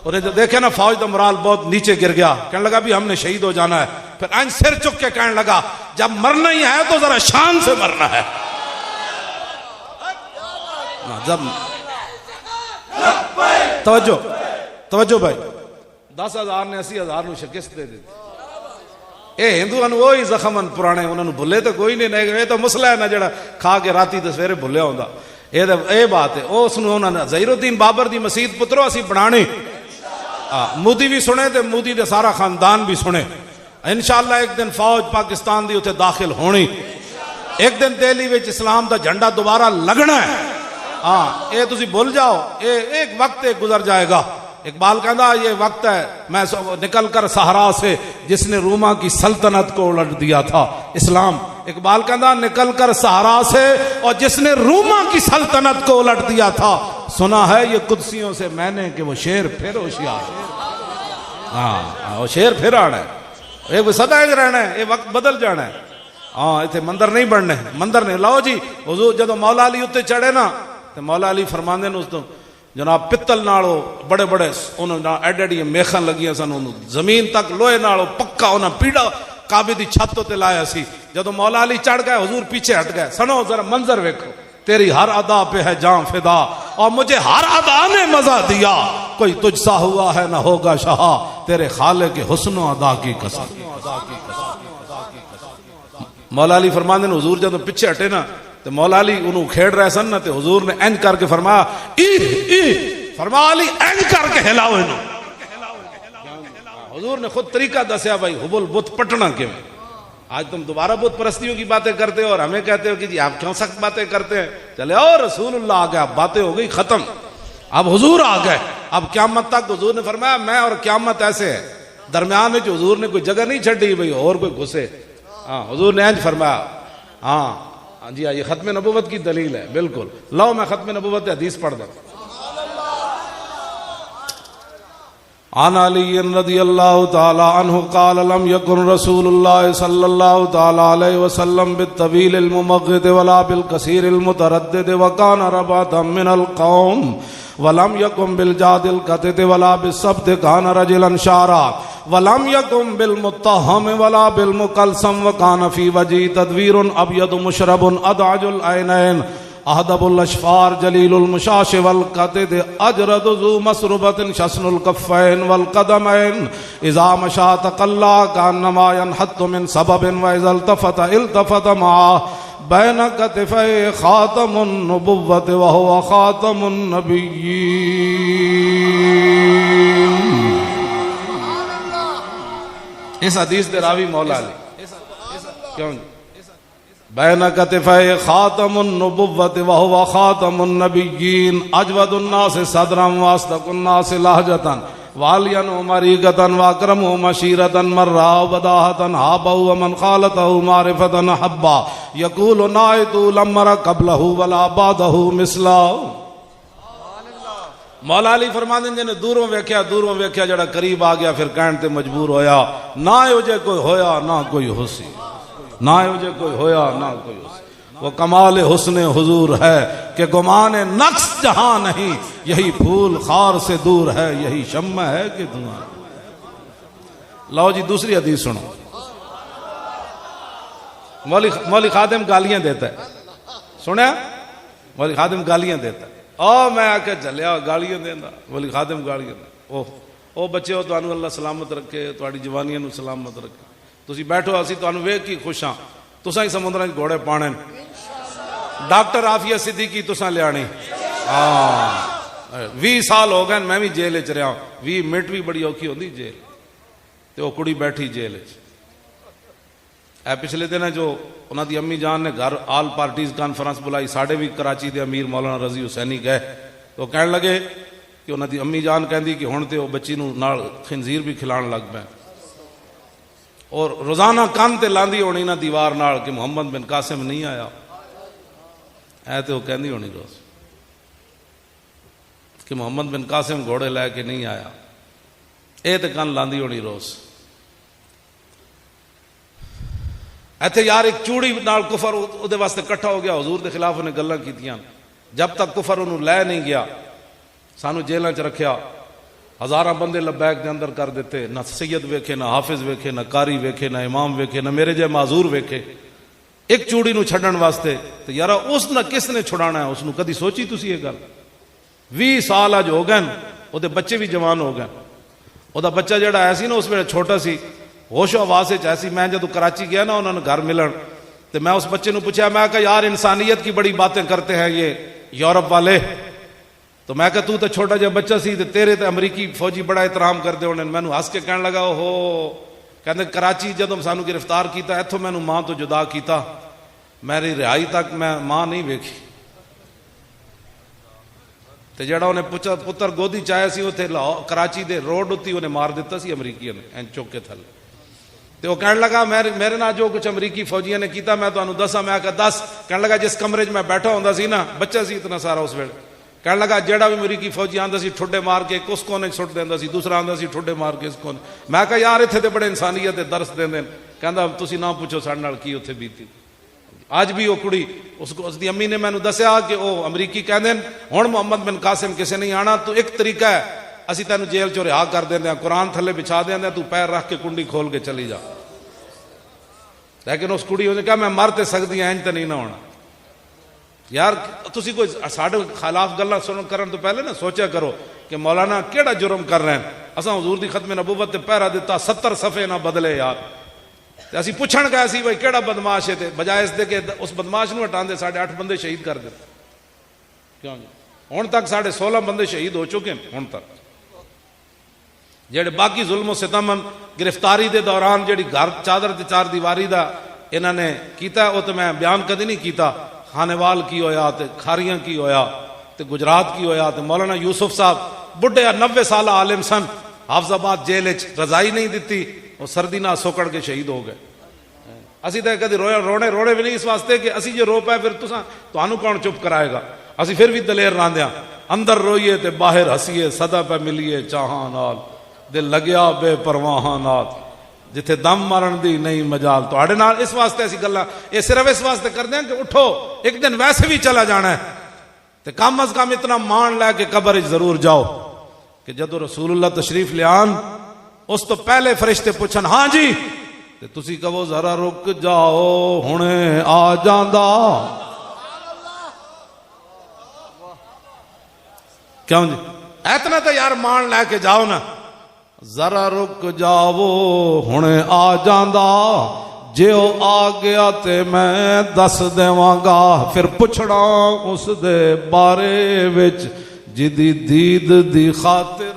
اور جب دیکھے نا فوج دا مرال بہت نیچے گر گیا, کہنے لگا بھی ہم نے شہید ہو جانا ہے. پھر انج سر چک کے کہنے لگا جب مرنا ہی ہے تو ذرا شان سے مرنا ہے. جب توجہ بھائی, 10,000 نے 80,000 نو شکست دے دی. اے ہندوؤں نو وہی زخمن پرانے انہوں نے بھلے تو کوئی نہیں. یہ تو مسئلہ ہے نا جڑا کھا کے راتی تے سویرے بھلیا ہوندا. اے بات ہے. اس نو انہوں نے ظہیر الدین بابر دی مسجد پترو اسی بنانی. مودی بھی سنے تے مودی دے سارا خاندان بھی سنے. انشاءاللہ ایک دن فوج پاکستان دی اتنے داخل ہونی. ایک دن دہلی وچ اسلام دا جھنڈا دوبارہ لگنا ہے. اے تسی بھول جاؤ, ایک وقت ایک گزر جائے گا. اقبال کہندا یہ وقت ہے میں نکل کر صحرا سے جس نے روما کی سلطنت کو الٹ دیا تھا. اسلام اقبال کہندا نکل کر صحرا سے اور جس نے روما کی سلطنت کو الٹ دیا تھا. سنا ہے یہ قدسیوں سے میں نے کہ وہ شیر پھر ہوشیار. وہ شیر پھر آنا ہے. یہ سدا ایک رہنا ہے. یہ وقت بدل جانا ہے. اتنے مندر نہیں بننے. مندر نہیں. لو جی حضور جدو مولا علی اتنے چڑھے نا تو مولا علی فرماندے نے اس تو جناب پتل نالو بڑے بڑے انہوں ایڈی ایڈی میخاں لگیاں سن. زمین تک لوہے نالو پکا انہوں پیڑا کعبے دی چھت تے لایا سی. جدو مولا علی چڑھ گئے حضور پیچھے ہٹ گئے. سنو ذرا منظر ویکھو. تیری ہر ادا پہ ہے جان فدا اور مجھے ہر ادا نے مزہ دیا. کوئی تجھ سا ہوا ہے نہ ہوگا شہا تیرے خالق کے حسن و ادا کی قسم. مولا علی فرماندے نے حضور جدو پیچھے ہٹے نا تو مولا علی انہوں کھیڑ رہے سن نا تے حضور نے اینج کر کے فرمایا فرمایا علی اینج کر کے ہلاؤ انہوں. حضور نے خود طریقہ دسیا بھائی حبل بت پٹنا کیوں. آج تم دوبارہ بت پرستیوں کی باتیں کرتے ہو اور ہمیں کہتے ہو کہ جی آپ کیوں سخت باتیں کرتے ہیں. چلے او رسول اللہ آ گیا, باتیں ہو گئی ختم. اب حضور آ گئے. اب قیامت تک حضور نے فرمایا میں اور قیامت ایسے ہے. درمیان میں جو حضور نے کوئی جگہ نہیں چھڑی بھائی اور کوئی گھسے. حضور نے اینج فرمایا جی یہ ختم نبوت کی دلیل ہے. بالکل. لو میں ختم نبوت حدیث پڑھ دوں. عن علی رضی اللہ تعالی عنہ قال لم يكن رسول اللہ صلی اللہ تعالی علیہ وسلم بالطویل الممغد ولا بالکثیر المتردد وکان رباتا من القوم ولم يكن بالجاد القتد ولا بالسبت كان رجلا شارا ولم يكن بالمتهم ولا بالمقلسم وكان في وجهه تدوير ابيض مشرب ادعج العينين اهدب الاشفار جلیل المشاش والقتد اجرد ذو مسربة شسن الكفين والقدمين اذا مشى تقلى كانما ينحط من سبب واذا التفت معه بین کتفی خاتم النبوت وهو خاتم النبیین. اس حدیث دے راوی مولا علی. کیوں بین کتفی خاتم النبوت وهو خاتم النبیین اجود الناس صدرا واصدق الناس لہجتا والین مریقتا واکرم مشیرتا مرا بداہتا حابا ومن خالتا معرفتا حبا یقول نائتو لمر قبلہ ولا بعدہ مثلا. مولا علی فرماندے جنہیں دوروں ویکھیا جڑا قریب آ گیا پھر کہن تے مجبور ہویا نہ اوجے کوئی ہویا نہ کوئی حسی. نہ اوجے کوئی ہویا نہ کوئی حسی. وہ کمال حسن حضور ہے کہ گمان نقص جہاں نہیں یہی پھول خار سے دور ہے یہی شمع ہے کہ دھواں. لو جی دوسری حدیث سنو. مولی خادم گالیاں دیتا ہے. سنیا مولی خادم گالیاں دیتا ہے. میں آ کے چلیا گالیاں دینا. مولی خادم گالیاں دینا. او بچے ہو تانوں اللہ سلامت رکھے تہاڈی جوانیاں نو سلامت رکھے. تسی بیٹھو اسی تانوں ویکھ کے خوش ہاں. تساں ہی سمندراں وچ گھوڑے پانے. ڈاکٹر عافیہ صدیقی تساں لیانی. 20 سال ہو گئے میں بھی جیل چ رہا. 20 منٹ بھی بڑی اوکھی ہوندی جیل. تے وہ کڑی بیٹھی جیل چ. پچھلے دن جو انہاں دی امی جان نے گھر آل پارٹیز کانفرنس بلائی. ساڈے بھی کراچی دے امیر مولانا رضی حسینی گئے تو کہنے لگے کہ انہاں دی امی جان کہندی کہ ہن تے او بچی نو نال خنزیر بھی کھلان لگ پے، اور روزانہ کان تے لاندی ہونی نا دیوار نال کہ محمد بن قاسم نہیں آیا، اے تے وہ کہندی ہونی روز کہ محمد بن قاسم گھوڑے لے کے نہیں آیا، اے تے کان لاندی ہونی روز۔ ایتھے یار ایک چوڑی نال کفر او دے واسطے کٹھا ہو گیا، حضور دے خلاف انہیں گلاں کیتیاں، جب تک کفر انہوں لے نہیں گیا سانو جیلاں چ رکھیا، ہزاراں بندے لبیک دے اندر کر دیتے، نہ سید ویکھے، نہ حافظ ویکھے، نہ قاری ویکھے، نہ امام ویکھے، نہ میرے جے معذور ویکھے، ایک چوڑی نو چھڈن واسطے۔ تے یارا اس نہ کس نے چھڑانا ہے، اس نو کدی سوچی تسی یہ گل؟ 20 سال اج ہو گئے، او دے بچے بھی جوان ہو گئے، او دا بچہ جڑا آیا سی نا اس ویلے چھوٹا سی، ہوش و حواس وچ ایسی، میں جدوں کراچی گیا نا انہوں نے گھر ملن تے میں اس بچے نو پوچھا، میں کہا یار انسانیت کی بڑی باتیں کرتے ہیں یہ یورپ والے، تو میں کہا تو چھوٹا جا بچہ سی تے تیرے تے امریکی فوجی بڑا احترام کرتے ہونے۔ میں ہنس کے کہنے لگا ہو کہندے کراچی جدوں سانو گرفتار کیتا ایتھوں میں ماں تو جدا کیتا، میری رہائی تک میں ماں نہیں ویکھی، تے جڑا انہیں پتر گودی چاہیا سی اوتھے کراچی دے روڈ اُتی انہیں مار دیتا سی امریکیوں نے این چوک کے تھلے۔ تے وہ کہنے لگا میرے نال جو کچھ امریکی فوجیوں نے کیتا میں تانوں دساں، میں کہا دس۔ کہنے لگا جس کمرے میں بیٹھا ہوندا سی نا، بچہ سی اتنا سارا اس ویلے، کہنے لگا جیڑا بھی امریکی فوجی آندا سی ٹھڈے مار کے اس کونے سٹ دیندا سی، دوسرا آندا سی ٹھڈے مار کے اس کونے۔ میں کہا یار ایتھے تے بڑے انسانیت دے درس دیندے، کہندا تسی نہ پوچھو ساڈے نال کی اوتھے بیتی۔ آج بھی وہ کڑی اس کو اس دی امی نے مینوں دسیا کہ وہ امریکی کہندے ہن محمد بن قاسم کسے نہیں آنا، تو ایک طریقہ ہے اسی تینوں جیل چوں رہا کر دیندے ہیں، قرآن تھلے بچھا دیندے ہیں، تو پیر رکھ کے کنڈی کھول کے چلی جا۔ لیکن اس کڑی نے کہا میں مر تے سکدی ہاں، انج تے نہیں نہ ہونا۔ یار تسی کوئی ساڈے خلاف گلاں سنن کرن تو پہلے نہ سوچیا کرو کہ مولانا کیڑا جرم کر رہے ہیں۔ اساں حضور دی ختم نبوت تے پہرا دیتا، 70 صفحے نہ بدلے یار، تے اسی پوچھن گئے سی بھائی کیڑا بدماش ہے، تے بجائے اس دے کہ اس بدماش نو ہٹان دے ساڈے 8 بندے شہید کر دیتے۔ کیوں جی ہن تک ساڈے 16 بندے شہید ہو چکے ہیں ہن تک۔ جڑے باقی ظلم و ستم گرفتاری دے دوران جڑی گھر چادر تے چار دیواری دا انہاں نے کیتا وہ تو میں بیان کدی نہیں کیتا، خانوال کی ہویا تے کھاریاں کی ہویا تے گجرات کی ہویا تے مولانا یوسف صاحب بڈھے 90 سالہ عالم سن، حافظ آباد جیل وچ رضائی نہیں دیتی، وہ سردی نہ سوکڑ کے شہید ہو گئے۔ اسی تے کدی روڑے بھی نہیں اس واسطے کہ اسی جو رو پائے پھر تانوں کون چپ کرائے گا، اسی پھر بھی دلیر راندیاں، اندر روئیے تے باہر ہسیے، صدا پہ ملیے چاہاں نال، دل لگیا بے پرواہاں نال، جتھے دم مارن دی نہیں مجال تواڈے نال۔ اس واسطے ایسی گلاں یہ صرف اس واسطے کردے ہیں کہ اٹھو ایک دن ویسے بھی چلا جانا ہے، تے کم از کم اتنا مان لے کے قبر ضرور جاؤ کہ جدو رسول اللہ تشریف لے آن اس تو پہلے فرشتے پوچھن ہاں جی، تے تسی کہو ذرا رک جاؤ ہنے آ جاندا۔ کیوں جی اتنا تو یار مان لے کے جاؤ نا، ذرا رک جاؤ ہنے آ جاندا، جے او آ گیا تے میں دس دیواں گا، پھر پوچھنا اس دے بارے وچ جدی دید دی خاطر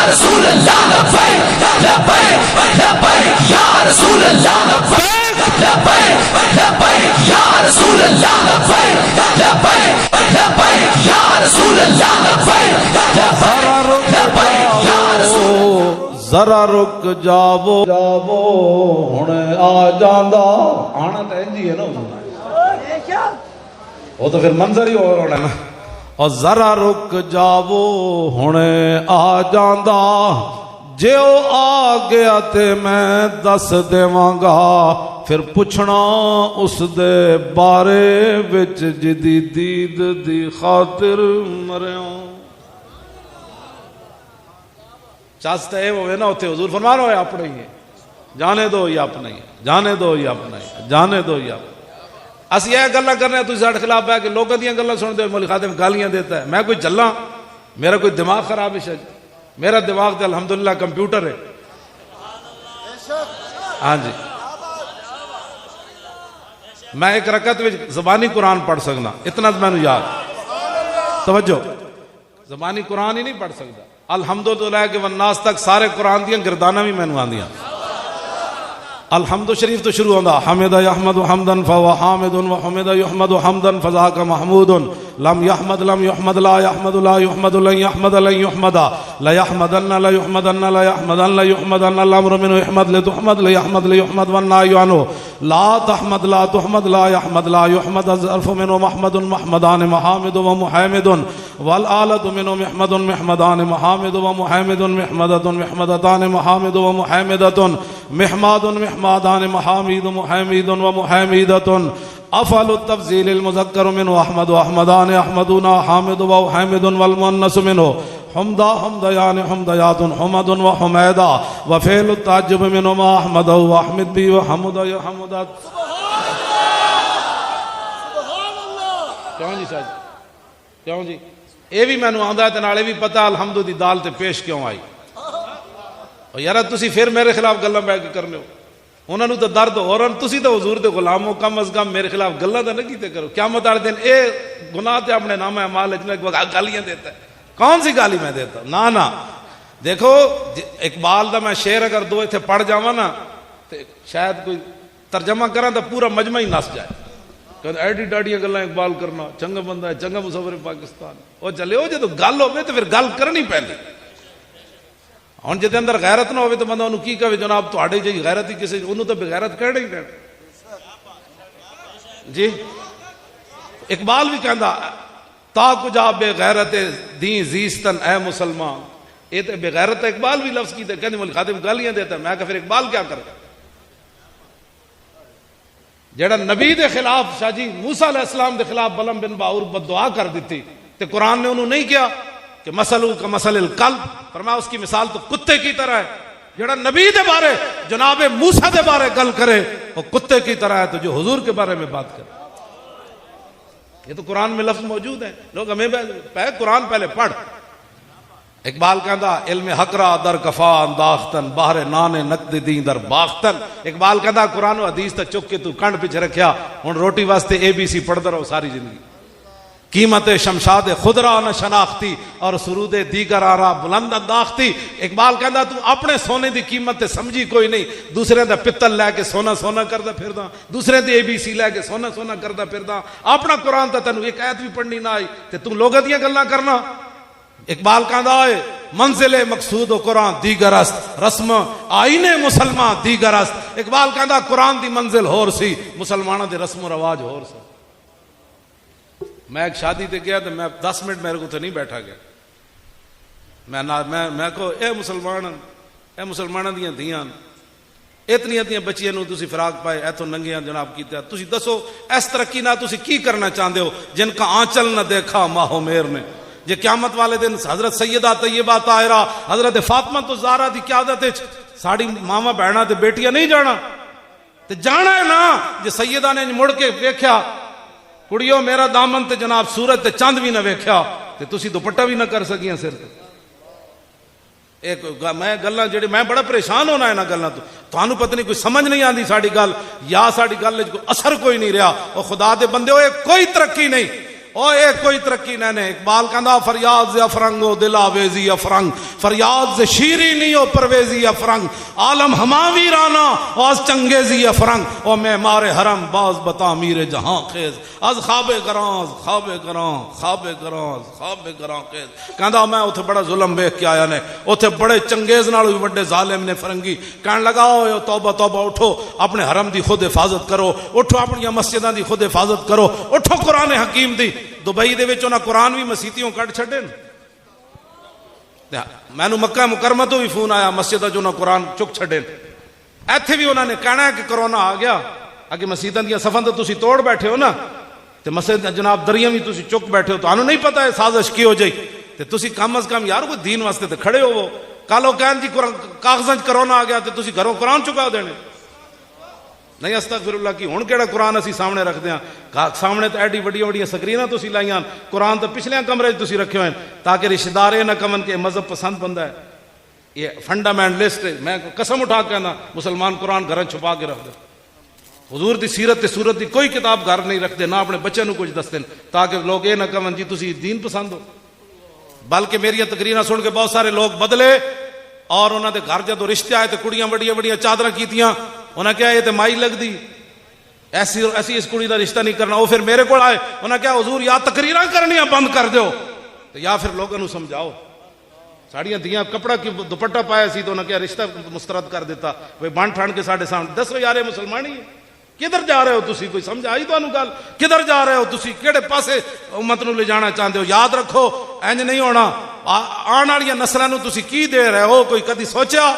رسول اللہ لبیک لبیک لبیک یا رسول اللہ لبیک لبیک لبیک یا رسول اللہ لبیک لبیک لبیک یا رسول اللہ لبیک لبیک یا رسول، ذرا رک جاؤ ہنے آ جاندا۔ آنا تو انج ہی ہے نا، وہ تو پھر منظر ہی اور ہونا نا۔ اور ذرا رک جاؤ ہنے آ جاندا، جے او آ گیا تے میں دس دیواں گا، پھر پوچھنا اس دے بارے وچ جدی دید دی خاطر مریوں۔ چاست اے ہوئے نا اتھے حضور فرما رہے ہو اپنے ہی ہے، جانے دو یہ اپنا ہی ہے، جانے دو یہ اپنا ہی ہے، جانے دو یہ اپنا۔ اسی یہ گلاں کرنے ہیں، تسی ساڈے خلاف ہے کہ لوگوں دیاں گلاں سنتے ہوئے مولوی خادم گالیاں دیتا ہے۔ میں کوئی جلاں؟ میرا کوئی دماغ خراب ہے شاید؟ میرا دماغ تو الحمدللہ کمپیوٹر ہے۔ ہاں جی میں ایک رکعت میں زبانی قرآن پڑھ سکنا، اتنا میں نے یاد۔ توجہ، زبانی قرآن ہی نہیں پڑھ سکتا، الحمدللہ کہ والناس تک سارے قرآن دیاں گردانہ بھی میں نے آندیاں۔ الحمد شریف تو شروع ہوتا حمد یحمد حمدن فهو حامد وحمد یحمد حمدن فذاک محمود لم یحمد لم یحمد لا یحمد لا یحمد لن یحمد لن یحمد لا یحمدن لا یحمدن لا یحمدن لا یحمدن الامر منه یحمد لتحمد لیحمد لیحمد والنهی عنه لا تحمد لا تحمد لا یحمد لا یحمد الظرف منه محمد محمدان محامد ومحامد والآلة منه محمد محمدان محامد ومحامد محمدة محمدتان محامد ومحامدة محماد محمادان محامد محامد ومحامدة افعل التفضيل المذكر منه احمد واحمدان احمدون حامد وحامد والمؤنث منه حمدا حمديان حمديات حمد وحميدا وفعل التعجب منه ما احمد واحمد به وحمد يحمد کیوں جی شاہ جی کیوں جی یہ بھی مینوں آندا ہے تے نالے بھی پتہ الحمد دی دال تے پیش کیوں آئی اور یار تسی پھر میرے خلاف گلاں بیٹھ کے کرنے ہو انہوں نے تو درد ہو رہا تسی تو حضور دے غلام ہو کم از کم میرے خلاف گلاں تے نہ کیتے کرو قیامت والے دن اے گناہ تے اپنے نام اعمال وچ میں گالیاں دیتا ہے کون سی گالی میں دیتا نا نا دیکھو اقبال دا میں شعر اگر دو ایتھے پڑھ جاواں نا تے شاید کوئی ترجمہ کراں تو پورا مجمع ہی نس جائے کہ ایڈی ڈاڈیاں گلاں اقبال کرنا چنگا بندہ ہے چنگا مصور پاکستان او چلے او جے تو گل ہوے تے پھر گل کرنی پہلے ہن جے اندر غیرت نہ ہوے تو بندہ انہوں کی کہے جناب تہاڈی جی غیرت ہی کسے انہوں تو بغیرت کہنا ہی کہنا جی اقبال بھی کہندا تا کجا بے غیرت دین زیستن اے مسلمان یہ تے بے غیرت اقبال بھی لفظ کیتے کہندے مول خادم گالیاں دیتا میں کہ پھر اقبال کیا کرے جڑا نبی دے خلاف شاہ جی موسیٰ علیہ السلام دے خلاف بلم بن باور بد دعا کر دیتی تے قرآن نے انہوں نہیں کیا کہ مثلو کا مثل الکلب فرمایا اس کی مثال تو کتے کی طرح ہے جڑا نبی دے بارے جناب موسیٰ دے بارے گل کرے وہ کتے کی طرح ہے تو جو حضور کے بارے میں بات کرے یہ تو قرآن میں لفظ موجود ہیں لوگ ہمیں قرآن پہلے پڑھ اقبال کہندا علم حق را در کفا انداختن باہر نان نقد دین در باختن اقبال کہندا قرآن و حدیث تا چک کے تو کنڈ پیچھے رکھیا ہن روٹی واسطے اے بی سی پڑھدا رہو ساری زندگی قیمت شمشاد خضرا نہ شناختی اور سرود دیگر آرا بلند انداختی اقبال کہندا تو اپنے سونے دی قیمت تے سمجھی کوئی نہیں دوسرے دا پتل لے کے سونا سونا کردا پھردا دوسرے دی اے بی سی لے کے سونا سونا کردا پھردا اپنا قرآن تے تینوں ایک آیت بھی پڑھنی نہ آئی تے تو لوگاں دیاں گلاں کرنا اقبال کہندا ہے منزل مقصود و قرآن دیگر است رسم آئین مسلمان دیگر است اقبال کہندا قرآن دی منزل ہور سی مسلماناں دے رسم و رواج ہور سی میں ایک شادی تے گیا تو میں 10 منٹ میرے کو تو نہیں بیٹھا گیا میں کو اے مسلماناں دیاں دھیاں اتنی بچیاں نو تسی فراق پائے ایتھوں ننگیاں جناب کیتا تسی دسو اس ترقی نہ تسی کی کرنا چاہندے ہو جن کا آنچل نہ دیکھا ماہو میر نے جے قیامت والے دن حضرت سیدہ طیبہ طاہرہ حضرت فاطمہ تو زہرا دی قیادت وچ ساڈی ماما بہناں تے بیٹیاں نہیں جانا تے جانا ہے نا جے سیدہ نے مڑ کے ویکھیا کڑیو میرا دامن تے جناب سورج تے چاند بھی نہ ویکھیا تے تسی دوپٹہ بھی نہ کر سکیاں سر تے ایک میں گلاں جڑی میں بڑا پریشان ہونا ہے نا گلاں تو تھانوں پتہ نہیں کوئی سمجھ نہیں آندی ساڈی گل یا ساڈی گل وچ کوئی اثر کوئی نہیں رہیا او خدا دے بندے او کوئی ترقی نہیں او ایک کوئی ترقی نہیں اقبال کہندا فریاد ز افرنگ و دل آویزی افرنگ فریاد ز شیرینی و پرویزی افرنگ عالم ہما ویرانا از چنگیزی افرنگ او معمار حرم باز بتعمیر جہاں خیز از خواب گراں خواب گراں خواب گراں خواب گراں خیز کہندا میں اوتھے بڑا ظلم ویکھ کے آیا نے اوتھے بڑے چنگیز نال بھی بڑے ظالم نے فرنگی کہن لگا او توبہ توبہ اٹھو اپنے حرم دی خود حفاظت کرو اٹھو اپنی مسجداں دی خود حفاظت کرو اٹھو قرآن حکیم دی دبئی دے وچ انہاں قرآن بھی مسیتیوں کٹ چھڈے مینوں مکہ مکرمہ تو بھی فون آیا مسجد جو انہاں قرآن چک چھڈے ایتھے بھی انہاں نے کہنا ہے کہ کرونا آ گیا اگے مسجداں دیاں صفاں تے تسی توڑ بیٹھے ہو نا تے مسجد جناب دریاں بھی تسی چک بیٹھے ہو تانوں نہیں پتہ ہے سازش کی ہو جائی تے تسی کم از کم یار کوئی دین واسطے تے کھڑے ہو کالو کہن جی کاغذاں وچ کرونا آ گیا تے تسی گھروں قرآن چکا دینے نہیں استغفر اللہ کی ہن کیڑا قرآن اسی سامنے رکھ دیاں سامنے تے ایڈی وڈیاں وڈیاں سکریناں تسی لائیاں قرآن تے پچھلیاں کمرے وچ تسی رکھے ہوئے تاکہ رشتہ دار نہ کمن کے مذہب پسند بندہ ہے یہ فنڈامنٹلسٹ ہے میں قسم اٹھا کے کہنا مسلمان قرآن گھر چھپا کے رکھ دے حضور دی سیرت تے صورت دی کوئی کتاب گھر نہیں رکھ دے نہ اپنے بچے نو کچھ دس دین تاکہ لوگ یہ نہ کہن جی تسی دین پسند ہو بلکہ میری تقریراں سن کے بہت سارے لوگ بدلے اور انہاں دے گھر جدوں رشتے آئے تے کڑیاں وڈیاں وڈیاں چادراں کیتیاں انہیں کیا یہ تو مائی لگ دی ایسی اس کڑی دا رشتہ نہیں کرنا. وہ پھر میرے کو آئے, انہیں کیا حضور یا تقریراں کرنیاں بند کر دیو یا پھر لوگوں کو سمجھاؤ. ساڑیاں دیاں کپڑا کی دوپٹہ پایا سی تو انہیں کیا رشتہ مسترد کر دیتا. وہ بن ٹھان کے ساڑھے سامنے دسو یار مسلمان ہی کدھر جا رہے ہو تسی؟ کوئی سمجھ آئی تانوں گل؟ کدھر جا رہے ہو تسی؟ کیڑے پاسے امت نو لے جانا چاہتے ہو؟ یاد رکھو انج نہیں ہونا. آن والی نسلاں نو تسی کی دے رہے ہو؟ کوئی کدی سوچا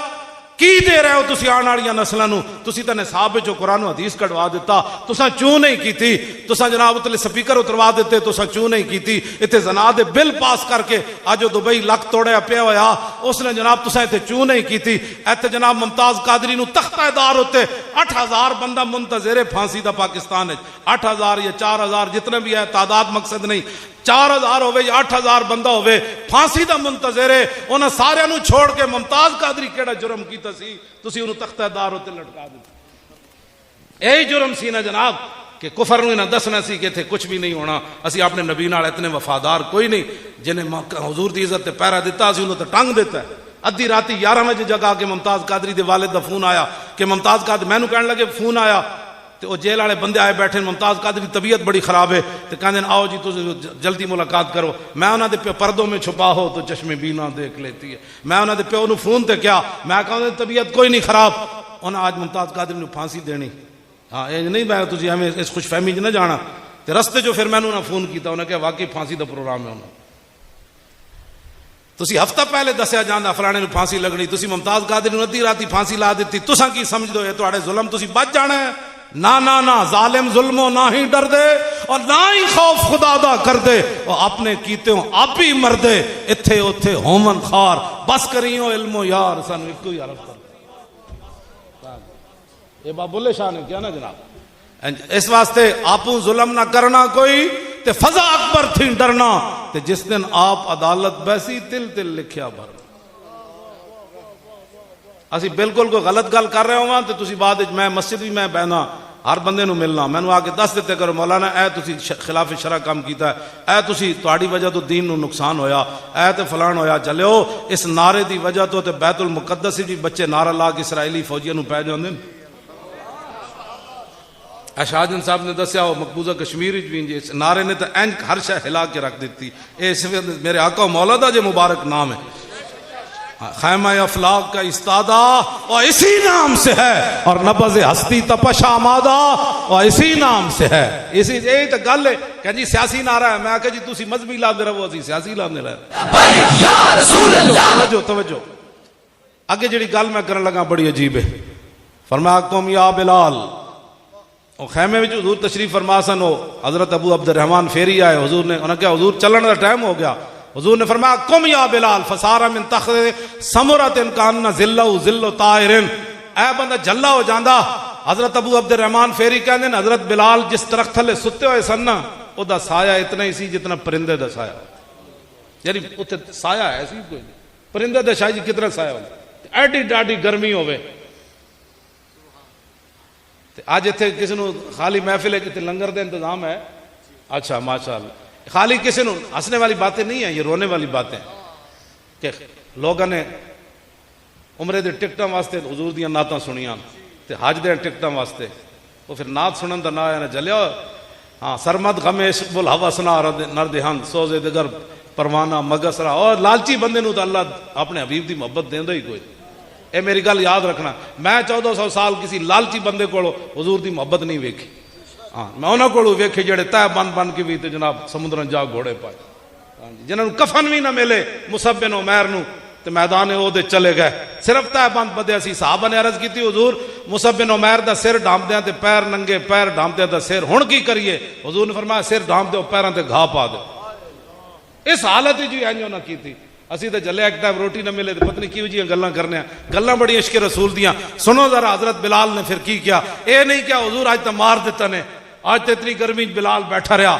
کی دے رہے ہو تسی آن والی نسلاں نو؟ تسی تے نصاب وچوں قرآن و حدیث کڈوا دیتا, تساں چوں نہیں کیتی. تساں جناب اتلے سپیکر اتروا دیتے, تساں چوں نہیں کیتی. ایتھے زنا دے بل پاس کر کے اج دبئی لک توڑیا پیا ہویا, اس نے جناب تساں ایتھے چوں نہیں کیتی. ایتھے جناب ممتاز قادری نو تختہ دار ہوتے 8000 بندہ منتظر پھانسی دا پاکستان ہے. 8000 یا 4000 جتنے بھی ہے, تعداد مقصد نہیں, 4000 ہوئے یا 8000 بندہ ہوئے, پھانسی دا منتظر ہے. انہاں سارے نو چھوڑ کے ممتاز قادری کیڑا جرم کیتا سی, تسی انہوں تختہ دار ہوتے لٹکا دیتے. یہی جرم سی نا جناب کہ کفر نو نہ دسنا سی کہ تھے کچھ بھی نہیں ہونا. اسی اپنے نبی نال اتنے وفادار کوئی نہیں جنہیں حضور دی عزت تے پیرا دیتا, اسی انہوں تے ٹنگ دیتا ہے. ادھی راتی 11 بجے جگہ کے ممتاز قادری دے والد دا فون آیا کہ ممتاز قادری, میں نو کہنے لگے فون آیا تو وہ جیل والے بندے آئے بیٹھے, ممتاز قادری طبیعت بڑی خراب ہے تو کہتے ہیں آؤ جی تو جلدی ملاقات کرو. میں انہوں نے پیو پردوں میں چھپا ہو تو چشم بینا دیکھ لیتی ہے. میں انہوں نے پیو فون تے کیا, میں کہا طبیعت کوئی نہیں خراب. انہوں نے آج ممتاز قادری نے پھانسی دینی. ہاں یہ نہیں میں تجھے ہمیں اس خوش فہمی نہ جانا. تو رستے جو پھر میں نے فون کیتا, انہوں نے کہا واقعی پھانسی دا پروگرام ہے. انہوں تسی ہفتہ پہلے دسیا جانا فلانے نو پھانسی لگنی, تسی ممتاز قادری نو ادھی راتی پھانسی لا دیتی. تساں کی سمجھ دو یہ تواڈے ظلم تسی بچ جانا ہے؟ نہ ظالم ظلموں نہ ہی ڈر دے اور نہ ہی خوف خدا دا کر دے, اور اپنے کیتے ہوں آپ ہی مر دے. اتھے اتھے ہومن خار بس کریوں علم یار سانو ایک ہی عرف کر. یہ بات بلے شاہ نے کیا نا جناب. اس واسطے آپوں ظلم نہ کرنا کوئی تے فضا اکبر تھی ڈرنا, تے جس دن آپ عدالت بیسی تل تل لکھیا بھر. اسی بالکل کوئی غلط گل کر رہے ہوں تو تسی بعد میں مسجد بھی میں بہنا ہر بندے نو ملنا, میں نو آ کے دس دیتے کرو مولانا اے تسی خلاف شرع کام کیتا ہے, اے تسی تہاڈی وجہ تو دین نو نقصان ہویا, اے تے فلان ہویا. چلیو اس نعرے دی وجہ تو تے بیت المقدس بھی بچے نعرہ لا کے اسرائیلی فوجیاں نو پے جاندے. شاہجہاں صاحب نے دسیا وہ مقبوضہ کشمیر بھی جی اس نعرے نے تو اینج ہر شے ہلا کے رکھ دیتی. میرے آقا و مولا دا جو مبارک نام ہے, خیمہ افلاق کا استادہ اور اسی نام سے ہے, اور نبض ہستی تپش آمادہ اور اسی نام سے ہے. اسی یہی تو گل ہے کہ جی سیاسی نعرہ ہے. میں آکھا جی تسی مذہبی لاندے رہو, اسی سیاسی لاندے رہے. توجہ اگے جڑی گل میں کرن لگا بڑی عجیب ہے. فرمایا قوم یا بلال, خیمے میں حضور تشریف فرما سن, حضرت ابو عبد الرحمن فیری آئے. حضور نے انہوں نے کہا حضور چلن کا ٹائم ہو گیا. حضور نے فرمایا قم یا بلال فسارا من تخت سمرۃ کان ذلہ ذل طائر. اے بندہ جھلا ہو جاندا. حضرت ابو عبد الرحمن فیری کہندے نے حضرت بلال جس درخت تھلے ستے ہوئے سن نا, او دا سایہ اتنا ہی سی جتنا پرندے دا سایہ. یعنی اوتھے سایہ ہے سی کوئی نہیں, پرندے دا شاید کتنا سایہ ہو, ایڈی ڈاڈی گرمی ہوے. آج اتنے کسی نو خالی محفل ہے کہ لنگر دے انتظام ہے. اچھا ماشاءاللہ. خالی کسی نو ہنسنے والی باتیں نہیں ہیں, یہ رونے والی باتیں کہ لوگوں نے عمرے دے ٹکٹاں واسطے حضور دیاں نعتاں سنیاں تے حج دے ٹکٹاں واسطے وہ پھر نعت سنن دا نا جلیا. ہاں سرمد غمیش بول ہوسنا نردہن سوزے دگر پروانہ مگسرا. اور لالچی بندے نو تو اللہ اپنے حبیب دی محبت دیندا ہی کوئی. اے میری گل یاد رکھنا, میں 1400 سال کسی لالچی بندے کو حضور دی محبت نہیں ویکھی. ہاں میں انہوں کو ویکھے جڑے تہ بن بن کے بھی تے جناب سمندرن جا گھوڑے پائے, جنہوں نے کفن بھی نہ ملے مصعب بن عمیر نو تے میدان احد چلے گئے. صرف تہ بند بدے سی. صحابہ نے عرض کیتی حضور مصعب بن عمیر دا سر ڈھانپدیاں تے پیر ننگے, پیر ڈھانپدیاں دا سر, ہن کی کریے؟ حضور نے فرمایا سر ڈھانپ دیو, پیراں تے گھا پا دو. اس حالت ہی جی انجو نہ کیتی. اسی تے جلے ایک ٹائم روٹی نہ ملے تو پتہ نہیں کیوں جی گلاں کرنے ہیں, گلاں بڑی عشق رسول دیاں. سنو ذرا حضرت بلال نے پھر کی کیا. اے نہیں کیا حضور آج تو مار دیتا نے, آج تو اتنی گرمی بلال بیٹھا رہا.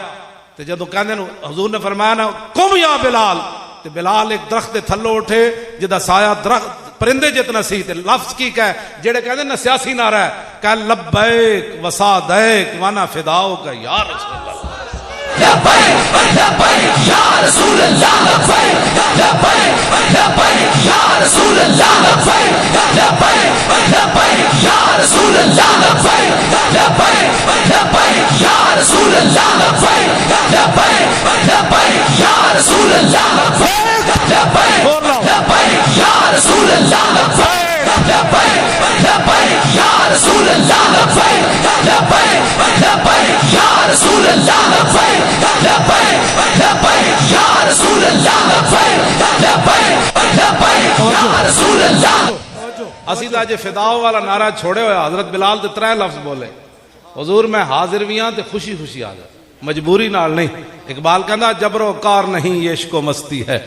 تے جدو کہندے نے حضور نے فرمایا نا قم یا بلال, تے بلال ایک درخت دے تھلو اٹھے جدا سایہ درخت پرندے جتنا سی. تے لفظ کی کہے جڑے کہندے نا سیاسی نعرہ ہے, کہ لبیک وسعدیک وانا فداؤک یا رسول اللہ. لبیک لبیک یا رسول اللہ, لبیک لبیک لبیک یا رسول اللہ, لبیک لبیک لبیک یا رسول اللہ. اسی دا جے فداؤ والا نعرہ چھوڑے ہویا حضرت بلال تے 3 لفظ بولے حضور میں حاضر بھی ہاں تے خوشی خوشی حاضر مجبوری نال نہیں. اقبال کہندا جبر و کار نہیں یہ عشق و مستی ہے.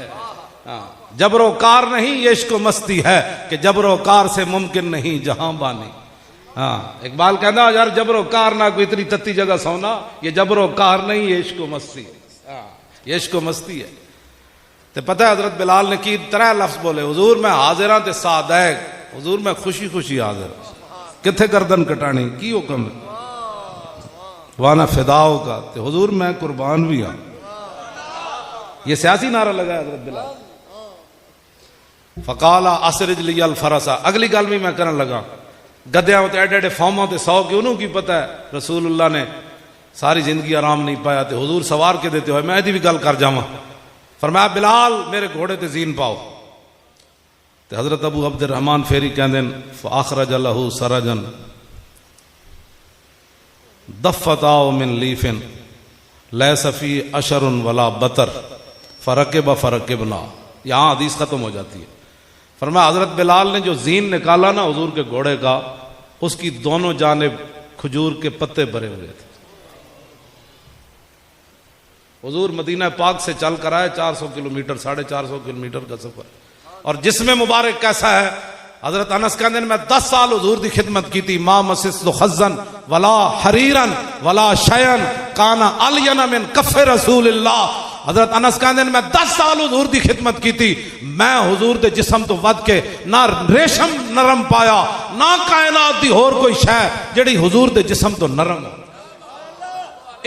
جبر و کار نہیں یہ عشق و مستی ہے کہ جبر و کار سے ممکن نہیں جہاں بانی. اقبال کہندا یار جبر و کار نہ کوئی اتنی تتی جگہ سونا, یہ جبر و کار نہیں یہ عشق و مستی, یہ عشق و مستی ہے. تے پتہ ہے حضرت بلال نے کی 3 لفظ بولے حضور میں حاضر ہاں تے سعدیک, حضور میں خوشی خوشی حاضر. کتھے گردن کٹانی کی حکم ہے وانا فداؤ کا, تے حضور میں قربان بھی ہاں. یہ سیاسی نعرہ لگا حضرت بلال. فقالا اسرج لی الفرسا. اگلی گل بھی میں کرن لگا, گدیاں تے ایڈے ایڈے فارماں تے 100 کے انہوں کی پتہ ہے رسول اللہ نے ساری زندگی آرام نہیں پایا تے حضور سوار کے دیتے ہوئے میں ایدی بھی گل کر جاواں. فرمایا بلال میرے گھوڑے تے زین پاؤ. تے حضرت ابو عبد الرحمن فیری کہندے فاخرج له سرجا دفتاؤ من لیف لیس فی اشر ولا بطر فرکب فرکبنا. یہاں حدیث ختم ہو جاتی ہے. فرمایا حضرت بلال نے جو زین نکالا نا حضور کے گھوڑے کا, اس کی دونوں جانب کھجور کے پتے بھرے ہوئے تھے. حضور مدینہ پاک سے چل کر آئے 400 کلومیٹر 450 کلومیٹر کا سفر, اور جسم مبارک کیسا ہے. حضرت انس کہندے میں 10 سال حضور دی خدمت کی تھی. ما مسست خزن ولا حریرا ولا شیئا کان الین من کف رسول اللہ. حضرت انس کہندے میں 10 سال حضور دی خدمت کی تھی, میں حضور دے جسم تو ود کے نہ ریشم نرم پایا نہ کائنات دی اور کوئی شے جڑی حضور دے جسم تو نرم ہو.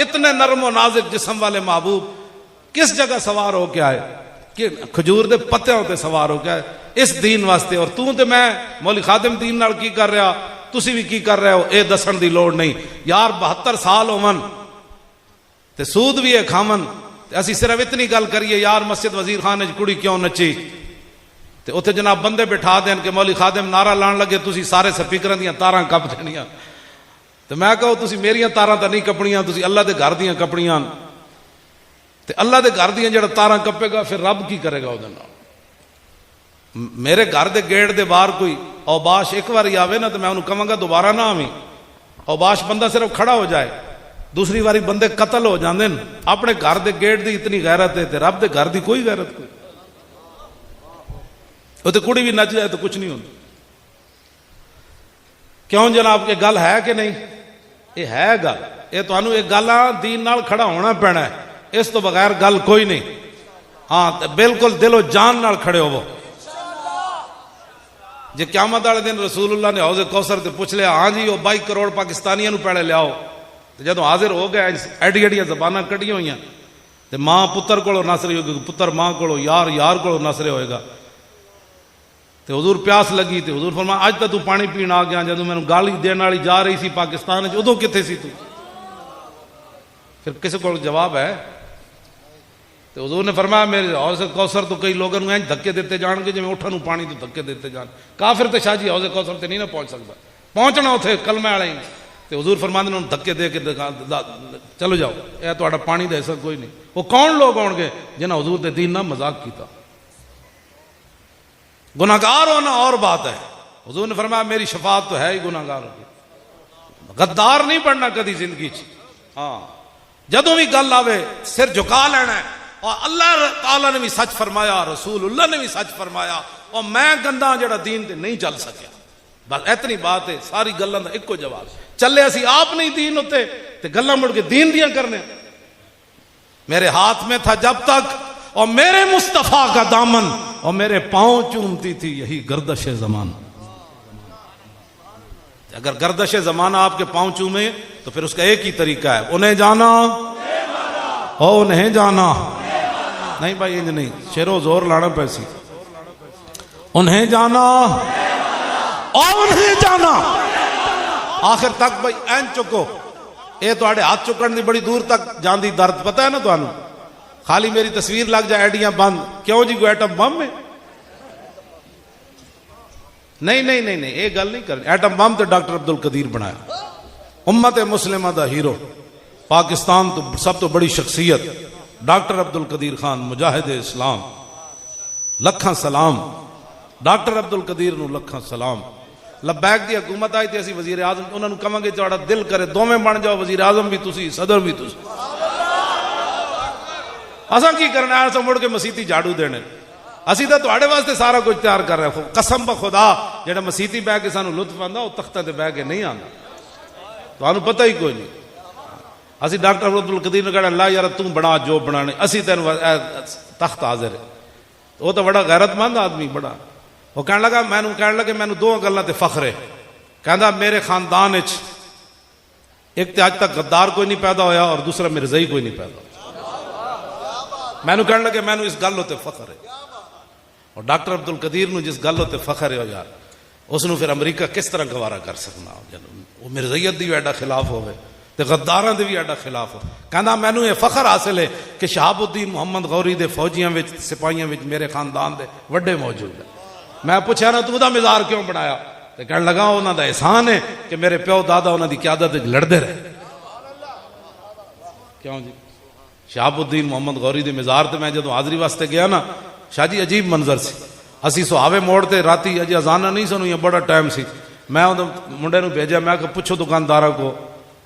اتنے نرم و نازک جسم والے محبوب کس جگہ سوار ہو کے آئے کہ کھجور دے پتیاں تے سوار ہو کے آئے اس دین واسطے. اور تو تے میں مولی خادم دین نال کی کر رہا, تسی بھی کی کر رہے ہو, اے دسن دی لوڑ نہیں یار. 72 سال ہون تے سود بھی ہے کھاون, اسی صرف اتنی گل کریے یار مسجد وزیر خان وچ کڑی کیوں نچی تے اوتھے جناب بندے بٹھا دین کہ مولی خادم نعرہ لان لگے تسی سارے سپیکراں دیاں تاراں کپ دینیاں. تے میں کہو تسی میریاں تاراں تے نہیں کپڑیاں, تسی اللہ دے گھر دیاں کپڑیاں. تے اللہ دے گھر دیاں جڑا تاراں کپے گا پھر رب کی کرے گا او دے نال. میرے گھر دے گیٹ دے باہر کوئی اوباش ایک واری آوے نا تو میں انہوں کہاں گا دوبارہ نہ آویں. اوباش بندہ صرف کھڑا ہو جائے, دوسری واری بندے قتل ہو جاندے. اپنے گھر دے گیٹ دی اتنی غیرت ہے تے رب دے گھر دی کوئی غیرت کوئی. وہ تے کڑی بھی نچ جائے تو کچھ نہیں ہوتا. کیوں جناب یہ گل ہے کہ نہیں؟ یہ ہے گل. یہ تانوں ایک گل دین نال کھڑا ہونا پینا ہے, اس تو بغیر گل کوئی نہیں. ہاں بالکل دل و جان نال کھڑے ہوو. جی قیامت والے دن رسول اللہ نے حوض کوثر تے پوچھ لیا ہاں جی وہ 22 کروڑ پاکستانیاں نو پہلے لیاؤ, جدو حاضر ہو گیا ایڈی ایڈیاں زباناں کٹیاں ہوئی تے ماں پتر کو نسرے ہوئے گا, پتر ماں کو, یار یار کو نسرے ہوئے گا. تے حضور پیاس لگی تے حضور فرمایا اج تو پانی پین آ گیا, جدو میں گالی دین والی جا رہی سی پاکستان وچ ادو کتھے سی تو؟ پھر کسی کو جواب ہے؟ تو حضور نے فرمایا میرے حوض کوثر تو کئی لوگوں نے دھکے دیتے جان گے جی اٹھن نو پانی تو دھکے دیتے جان. کافر تے شاہ جی حوض کوثر تے نہیں نہ پہنچ سکتا, پہنچنا اتنے کلمے والے. تے حضور فرماندے نے دھکے دے کے چلو جاؤ, اے تہاڈا پانی دا حصہ کوئی نہیں. وہ کون لوگ ہون گے جنہاں حضور دے دین نہ مذاق کیتا؟ گناہگار ہونا اور بات ہے. حضور نے فرمایا میری شفاعت تو ہے ہی گناہگار ہو. غدار نہیں بننا کدی زندگی چ. ہاں جدوں بھی گل آوے سر جھکا لینا ہے. اور اللہ تعالیٰ نے بھی سچ فرمایا, رسول اللہ نے بھی سچ فرمایا, اور میں گندا جڑا دین تے نہیں چل سکیا. بس اتنی بات ہے. ساری گلاں دا ایکو جواب, چلے اسی آپ نہیں دین ہوتے تے گلاں مڑ کے دین دیاں کرنے. میرے ہاتھ میں تھا جب تک اور میرے مصطفیٰ کا دامن, اور میرے پاؤں چومتی تھی یہی گردش زمان. اگر گردش زمانہ آپ کے پاؤں چومے تو پھر اس کا ایک ہی طریقہ ہے, انہیں جانا او نہیں جانا. نہیں بھائی انج نہیں, شیرو زور لانا پیسی. انہیں جانا او نہیں جانا. آخر تک بھائی این چکو. اے تواڈے ہاتھ چکن دی بڑی دور تک جان دی درد پتہ ہے نا تانوں. خالی میری تصویر لگ جائے ایڈیاں بند, کیوں جی کوئی ایٹم بم ہے؟ نہیں نہیں نہیں نہیں, یہ گل نہیں کرنی. ایٹم بم تو ڈاکٹر عبد القدیر بنایا, امت مسلمہ دا ہیرو, پاکستان تو سب تو بڑی شخصیت ڈاکٹر عبد القدیر خان مجاہد اسلام. لکھاں سلام ڈاکٹر عبد القدیر نو, لکھاں سلام. لبیک دی حکومت آئی تھی اسی وزیر اعظم انہوں نے کہاں گے تہاڈا دل کرے دوویں بن جاؤ وزیر اعظم بھی تسی صدر بھی تسی اساں کی کرنا ہے اساں مڑ کے مسیتی جھاڑو دینے اسی تو تہاڈے واسطے سارا کچھ تیار کر رہے ہیں قسم بخدا جڑا مسیتی بہ کے سانو لطف آندا وہ تختاں تے بہ کے نہیں آندا تانوں پتہ ہی کوئی نہیں اسی ڈاکٹر عبد القدیر نے کہا اللہ یار توں بنا جو بنانے اسی تینوں تخت حاضر ہے وہ تو بڑا غیرت مند آدمی بڑا وہ کہنے لگا مینوں دو گلاں تے فخر ہے کہندا میرے خاندان وچ ایک تے اج تک غدار کوئی نہیں پیدا ہویا اور دوسرا مرزائی کوئی نہیں پیدا مینوں کہنے لگے مینوں اس گل تے فخر ہے اور ڈاکٹر عبد القدیر نو جس گل تے فخر ہے یار اس نو پھر امریکہ کس طرح گوارا کر سکنا وہ مرزائیت دی بھی ایڈا خلاف ہوے تے غداراں دے بھی ایڈا خلاف ہو کہندا مینوں یہ فخر حاصل ہے کہ شہاب الدین محمد غوری دے فوجیاں وچ سپاہیاں وچ میرے خاندان دے وڈے موجود ہیں میں پوچھا نا تو دا مزار کیوں بنایا تے کہنے لگا انہاں دا احسان ہے کہ میرے پیو دادا انہاں دی قیادت وچ لڑدے رہے کیوں جی شہاب الدین محمد غوری دے مزار تے میں جدوں حاضری واسطے گیا نا شاہ جی عجیب منظر سی اسی سہاوے موڑ تے راتی اجے اذان نہیں سنو یہ بڑا ٹائم سی میں منڈے نو بھیجا میں کہ پوچھو دکانداراں کو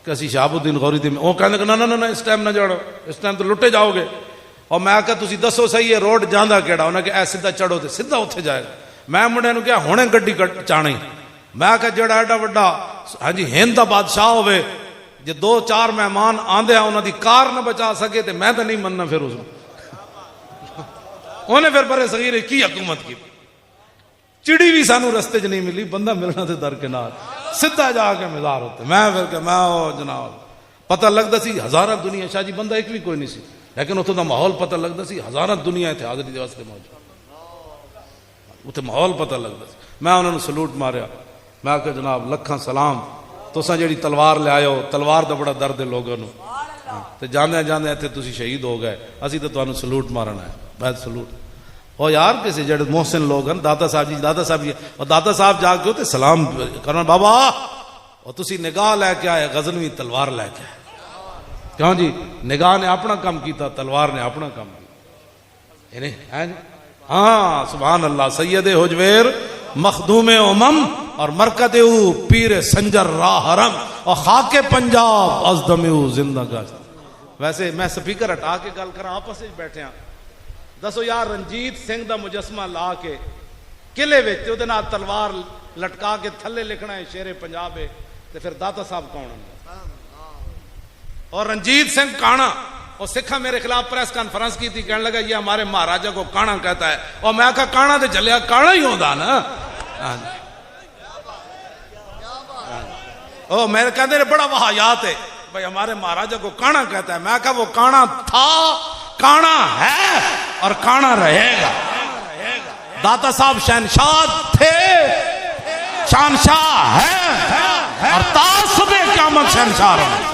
کہ اسی شہاب الدین غوری دے وہ کہنے کہ نہ اس ٹائم نہ جاڑو اس ٹائم تو لٹے جاؤ گے اور میں کہ تسی دسو صحیح ہے روڈ جاندا کیڑا انہاں کہ اے سیدھا چڑھو تے سیدھا اوتھے جائے گا میں منڈے نو کہیا ہنے گڈی چاਣੀ میں کہ جڑا ایڈا وڈا ہاں جی ہند دا بادشاہ ہوے جے دو چار مہمان آندے ہیں انہاں دی کار نہ بچا سکے تے میں تے نہیں مننا پھر اس انہیں پھر برے صغیر کی حکومت کی چڑی بھی سانو رستے چ نہیں ملی بندہ ملنا تے درکنار سیدھا جا کے مزار ہوتے میں پھر کہ میں او جناب پتہ لگدا سی ہزاراں دنیا شاہ جی بندہ ایک بھی کوئی نہیں سی لیکن اتوں دا ماحول پتہ لگدا سی ہزاراں دنیا تے حاضری دے واسطے موجود اتنے ماحول پتہ لگدا سی میں انہوں نے سلوٹ ماریا میں کہ جناب لکھاں سلام تساں جیڑی تلوار لے آئے ہو تلوار دا بڑا درد ہے لوگوں نو تے جاندے جاندے اتنے تسی شہید ہو گئے اسی تے تانوں سلوٹ مارنا ہے میں سلوٹ او یار کسی جڑے محسن لوگ ہیں دادا صاحب جی اور دادا صاحب جا کے تے سلام کرنا بابا اور تسی نگاہ لے کے آئے غزنوی تلوار لے کے آئے کیوں جی نگاہ نے اپنا کام کیتا تلوار نے اپنا کام کیا ہاں سبحان اللہ سید حجویر مخدوم امم اور مرکد او پیر سنجر راہ حرم اور خاک پنجاب ازدم او زندہ گشت ویسے میں سپیکر ہٹا کے گل کراں آپس وچ بیٹھے ہاں دسو یار رنجیت سنگھ دا مجسمہ لا کے قلعے وچ تے نال تلوار لٹکا کے تھلے لکھنا ہے شیر پنجاب ہے تے پھر داتا صاحب کون ہیں اور رنجیت سنگھ کانا اور سکھا میرے خلاف پریس کانفرنس کی تھی کہنے لگا یہ ہمارے مہاراجا کو کانا کہتا ہے اور میں کہا کانا تے جلیا کانا ہی ہوندا نا او میرے کہتے ہیں بڑا واہیات ہے بھائی ہمارے مہاراجا کو کانا کہتا ہے میں کہا وہ کانا تھا کانا ہے اور کانا رہے گا داتا صاحب شہنشاہ تھے شہنشاہ ہے اور تا صبح قیامت شہنشاہ رہے